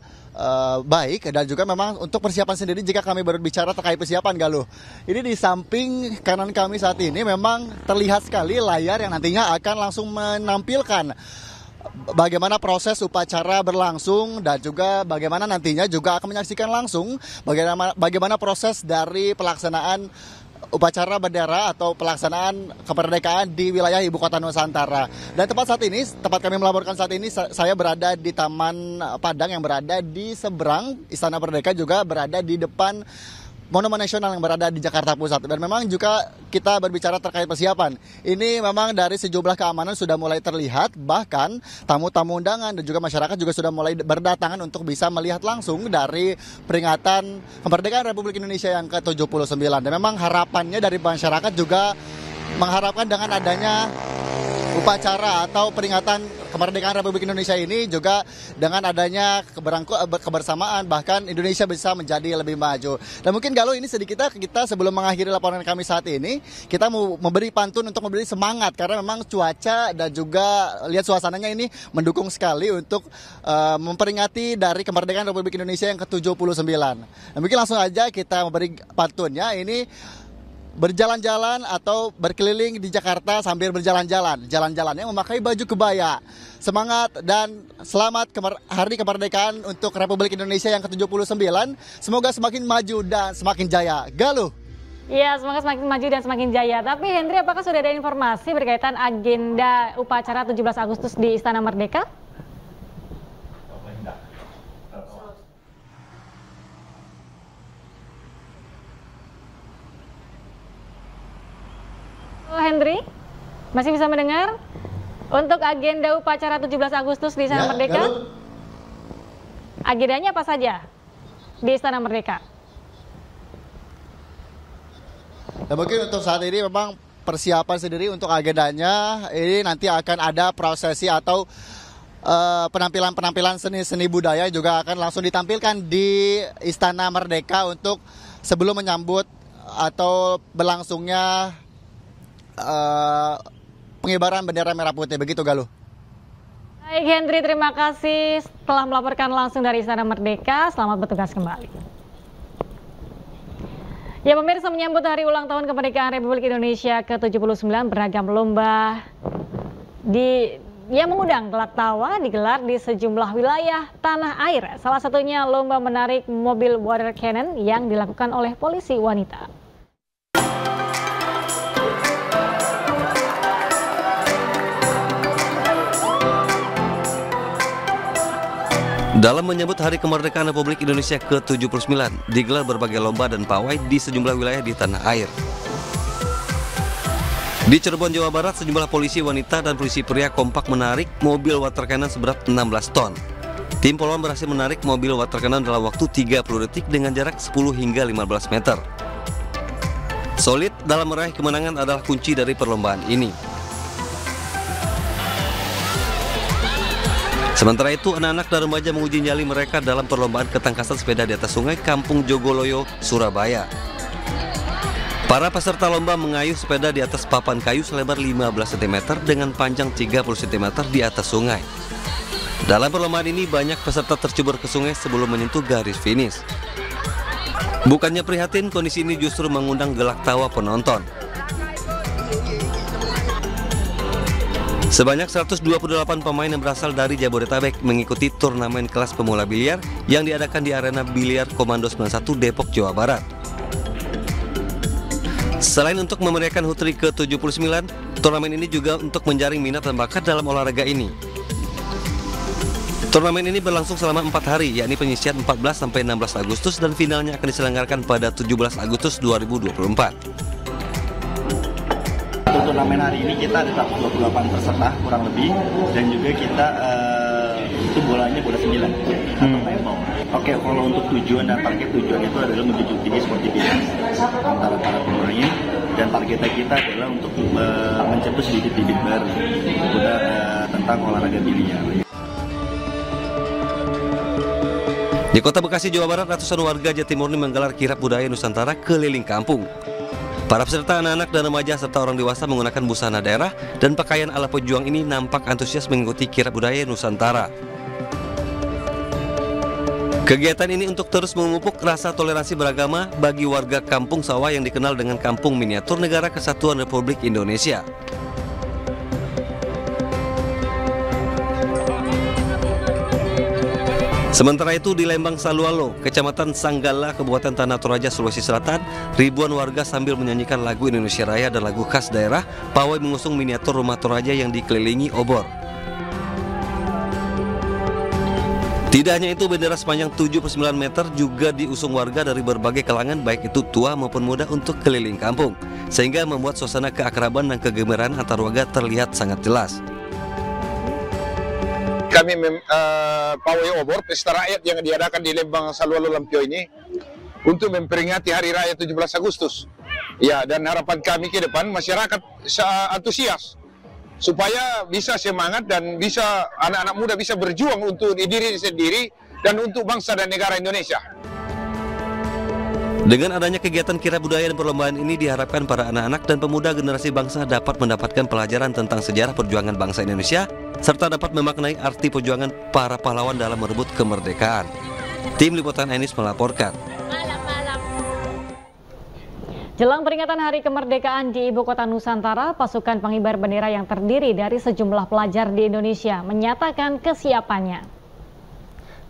baik, dan juga memang untuk persiapan sendiri, jika kami berbicara terkait persiapan Galuh, ini di samping kanan kami saat ini memang terlihat sekali layar yang nantinya akan langsung menampilkan bagaimana proses upacara berlangsung, dan juga bagaimana nantinya juga akan menyaksikan langsung bagaimana proses dari pelaksanaan upacara bendera atau pelaksanaan kemerdekaan di wilayah Ibu Kota Nusantara. Dan tempat kami melaporkan saat ini, saya berada di Taman Padang yang berada di seberang Istana Merdeka, juga berada di depan Monumen Nasional yang berada di Jakarta Pusat. Dan memang juga kita berbicara terkait persiapan, ini memang dari sejumlah keamanan sudah mulai terlihat, bahkan tamu-tamu undangan dan juga masyarakat juga sudah mulai berdatangan untuk bisa melihat langsung dari peringatan kemerdekaan Republik Indonesia yang ke-79. Dan memang harapannya dari masyarakat juga mengharapkan dengan adanya upacara atau peringatan kemerdekaan Republik Indonesia ini, juga dengan adanya kebersamaan, bahkan Indonesia bisa menjadi lebih maju. Dan mungkin Galuh, ini sedikit kita sebelum mengakhiri laporan kami saat ini, kita mau memberi pantun untuk memberi semangat, karena memang cuaca dan juga lihat suasananya ini mendukung sekali untuk memperingati dari kemerdekaan Republik Indonesia yang ke-79. Nah, mungkin langsung aja kita memberi pantunnya. Ini berjalan-jalan atau berkeliling di Jakarta sambil berjalan-jalan. Jalan-jalannya memakai baju kebaya. Semangat dan selamat Hari Kemerdekaan untuk Republik Indonesia yang ke-79. Semoga semakin maju dan semakin jaya. Galuh. Iya, semoga semakin maju dan semakin jaya. Tapi Hendry, apakah sudah ada informasi berkaitan agenda upacara 17 Agustus di Istana Merdeka? Hendry, masih bisa mendengar? Untuk agenda upacara 17 Agustus di Istana Merdeka, agendanya apa saja di Istana Merdeka? Dan mungkin untuk saat ini memang persiapan sendiri untuk agendanya, ini nanti akan ada prosesi atau penampilan-penampilan seni-seni budaya juga akan langsung ditampilkan di Istana Merdeka untuk sebelum menyambut atau berlangsungnya pengibaran bendera merah putih. Begitu, Galuh. Baik, Hendri, terima kasih telah melaporkan langsung dari Istana Merdeka. Selamat bertugas kembali. Ya, pemirsa, menyambut hari ulang tahun kemerdekaan Republik Indonesia ke-79, beragam lomba yang mengundang gelak tawa digelar di sejumlah wilayah tanah air. Salah satunya lomba menarik mobil water cannon yang dilakukan oleh polisi wanita. Dalam menyambut Hari Kemerdekaan Republik Indonesia ke-79, digelar berbagai lomba dan pawai di sejumlah wilayah di tanah air. Di Cirebon, Jawa Barat, sejumlah polisi wanita dan polisi pria kompak menarik mobil water cannon seberat 16 ton. Tim poluan berhasil menarik mobil water cannon dalam waktu 30 detik dengan jarak 10 hingga 15 meter. Solid dalam meraih kemenangan adalah kunci dari perlombaan ini. Sementara itu, anak-anak dan remaja menguji nyali mereka dalam perlombaan ketangkasan sepeda di atas sungai Kampung Jogoloyo, Surabaya. Para peserta lomba mengayuh sepeda di atas papan kayu selebar 15 cm dengan panjang 30 cm di atas sungai. Dalam perlombaan ini banyak peserta tercebur ke sungai sebelum menyentuh garis finish. Bukannya prihatin, kondisi ini justru mengundang gelak tawa penonton. Sebanyak 128 pemain yang berasal dari Jabodetabek mengikuti turnamen kelas pemula biliar yang diadakan di Arena Biliar Komando 91 Depok, Jawa Barat. Selain untuk memeriahkan HUT RI ke-79, turnamen ini juga untuk menjaring minat dan bakat dalam olahraga ini. Turnamen ini berlangsung selama 4 hari, yakni penyisian 14 sampai 16 Agustus dan finalnya akan diselenggarakan pada 17 Agustus 2024. Untuk turnamen hari ini kita ada 28 peserta kurang lebih, dan juga kita itu bolanya bola 9 atau paintball. Oke, kalau untuk tujuan dan target tujuan itu adalah menjunjung tinggi sportivitas antara para pemain, dan targetnya kita adalah untuk mencetus bibit-bibit baru tentang olahraga biliar. Di Kota Bekasi, Jawa Barat, ratusan warga Jatimurni menggelar kirap budaya Nusantara keliling kampung. Para peserta anak-anak dan remaja serta orang dewasa menggunakan busana daerah dan pakaian ala pejuang ini nampak antusias mengikuti kirap budaya Nusantara. Kegiatan ini untuk terus memupuk rasa toleransi beragama bagi warga Kampung Sawah yang dikenal dengan Kampung Miniatur Negara Kesatuan Republik Indonesia. Sementara itu di Lembang Salualo, Kecamatan Sanggala, Kabupaten Tanah Toraja, Sulawesi Selatan, ribuan warga sambil menyanyikan lagu Indonesia Raya dan lagu khas daerah, pawai mengusung miniatur rumah Toraja yang dikelilingi obor. Tidak hanya itu, bendera sepanjang 79 meter juga diusung warga dari berbagai kalangan, baik itu tua maupun muda, untuk keliling kampung, sehingga membuat suasana keakraban dan kegembiraan antar warga terlihat sangat jelas. Kami pawai obor pesta rakyat yang diadakan di Lembang Salualo Lampio ini untuk memperingati Hari Raya 17 Agustus. Ya, dan harapan kami ke depan masyarakat antusias supaya bisa semangat dan bisa anak-anak muda bisa berjuang untuk diri sendiri dan untuk bangsa dan negara Indonesia. Dengan adanya kegiatan kirap budaya dan perlombaan ini, diharapkan para anak-anak dan pemuda generasi bangsa dapat mendapatkan pelajaran tentang sejarah perjuangan bangsa Indonesia, serta dapat memaknai arti perjuangan para pahlawan dalam merebut kemerdekaan. Tim Liputan Ainis melaporkan. Jelang peringatan Hari Kemerdekaan di Ibu Kota Nusantara, pasukan pengibar bendera yang terdiri dari sejumlah pelajar di Indonesia menyatakan kesiapannya.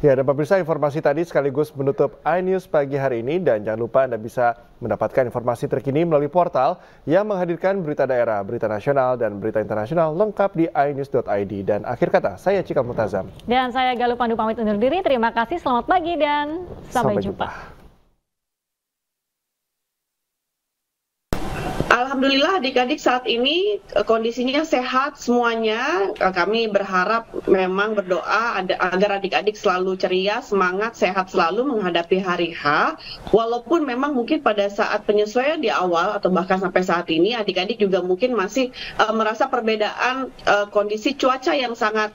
Ya, dan pemirsa, informasi tadi sekaligus menutup iNews pagi hari ini, dan jangan lupa Anda bisa mendapatkan informasi terkini melalui portal yang menghadirkan berita daerah, berita nasional, dan berita internasional lengkap di inews.id. Dan akhir kata, saya Cika Mutazam. Dan saya Galuh Pandu pamit undur diri. Terima kasih, selamat pagi, dan sampai jumpa. Alhamdulillah adik-adik saat ini kondisinya sehat semuanya. Kami berharap memang berdoa agar adik-adik selalu ceria, semangat, sehat selalu menghadapi hari H. Walaupun memang mungkin pada saat penyesuaian di awal atau bahkan sampai saat ini adik-adik juga mungkin masih merasa perbedaan kondisi cuaca yang sangat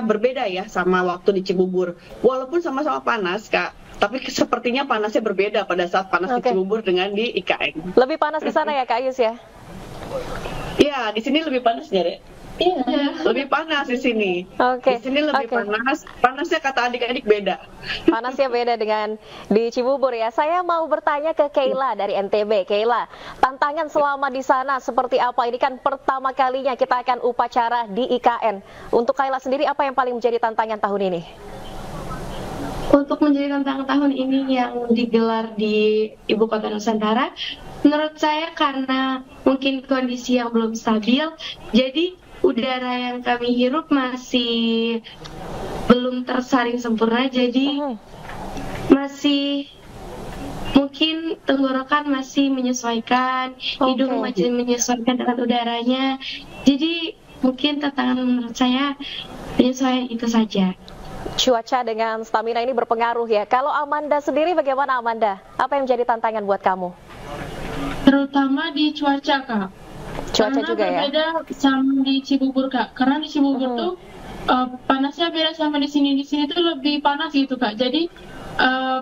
berbeda ya sama waktu di Cibubur. Walaupun sama-sama panas, Kak. Tapi sepertinya panasnya berbeda pada saat panas di Cibubur dengan di IKN. Lebih panas di sana ya Kak Ayus ya? Iya, di sini lebih panas ya, Dek. Iya, lebih panas di sini. Di sini lebih panas. Panasnya kata adik-adik beda. Panasnya beda dengan di Cibubur ya. Saya mau bertanya ke Keila dari NTB. Keila, tantangan selama di sana seperti apa? Ini kan pertama kalinya kita akan upacara di IKN. Untuk Keila sendiri apa yang paling menjadi tantangan tahun ini? Untuk menjadi tantangan tahun ini yang digelar di Ibu Kota Nusantara, menurut saya karena mungkin kondisi yang belum stabil, jadi udara yang kami hirup masih belum tersaring sempurna, jadi masih mungkin tenggorokan masih menyesuaikan, hidung masih menyesuaikan dengan udaranya, jadi mungkin tantangan menurut saya penyesuaian itu saja. Cuaca dengan stamina ini berpengaruh ya. Kalau Amanda sendiri bagaimana Amanda? Apa yang menjadi tantangan buat kamu? Terutama di cuaca Kak. Cuaca juga ya? Karena berbeda sama di Cibubur Kak. Karena di Cibubur tuh panasnya beda sama di sini. Di sini tuh lebih panas gitu Kak. Jadi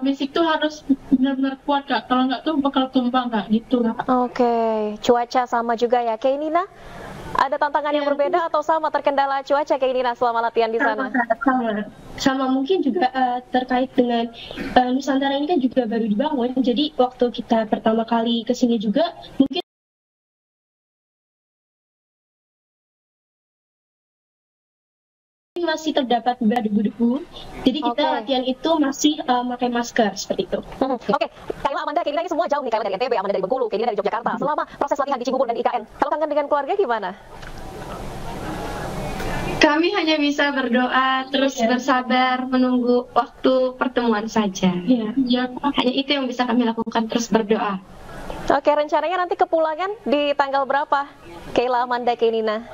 basic tuh harus benar-benar kuat Kak. Kalau nggak tuh bakal tumbang Kak gitu Kak. Oke, cuaca sama juga ya. Kayak Nina? Ada tantangan yang berbeda atau sama terkendala cuaca kayak Nina selama latihan di sana? Sama mungkin juga terkait dengan Nusantara ini kan juga baru dibangun, jadi waktu kita pertama kali ke sini juga mungkin masih terdapat debu-debu, jadi kita latihan itu masih pakai masker seperti itu. Oke, Kaila, Amanda, Kaila ini semua jauh nih, Kaila dari NTB, Amanda dari Bengkulu, Kaila dari Yogyakarta. Selama proses latihan di Cibubur dan IKN, kalau kangen dengan keluarga gimana? Kami hanya bisa berdoa, terus bersabar, menunggu waktu pertemuan saja. Hanya itu yang bisa kami lakukan, terus berdoa. Oke, rencananya nanti kepulangan di tanggal berapa? Kaila, Amanda, Kainina?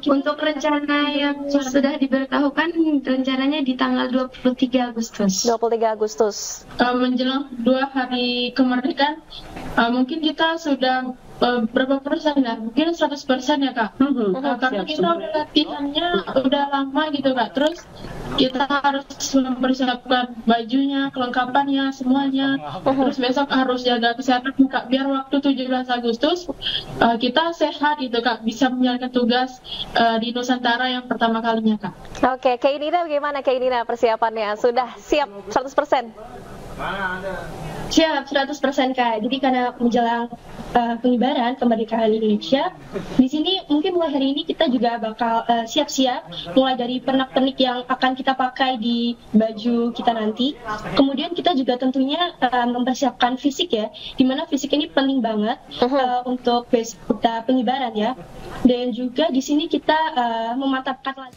Untuk rencana yang sudah diberitahukan, rencananya di tanggal 23 Agustus. 23 Agustus. Menjelang 2 hari kemerdekaan, mungkin kita sudah berapa persen ya? Mungkin 100% ya Kak. Karena kita udah latihannya udah lama gitu Kak. Terus kita harus mempersiapkan bajunya, kelengkapannya, semuanya. Terus besok harus jaga kesehatan Kak. Biar waktu 17 Agustus kita sehat gitu Kak. Bisa menjalankan tugas di Nusantara yang pertama kalinya Kak. Oke, Kak Nina bagaimana Kak Nina persiapannya? Sudah siap 100%? Siap 100% Kak. Jadi karena menjelang pengibaran kemerdekaan Indonesia, di sini mungkin mulai hari ini kita juga bakal siap-siap, mulai dari pernak-pernik yang akan kita pakai di baju kita nanti. Kemudian kita juga tentunya mempersiapkan fisik ya, dimana fisik ini penting banget untuk kita pengibaran ya. Dan juga di sini kita memantapkan lagi.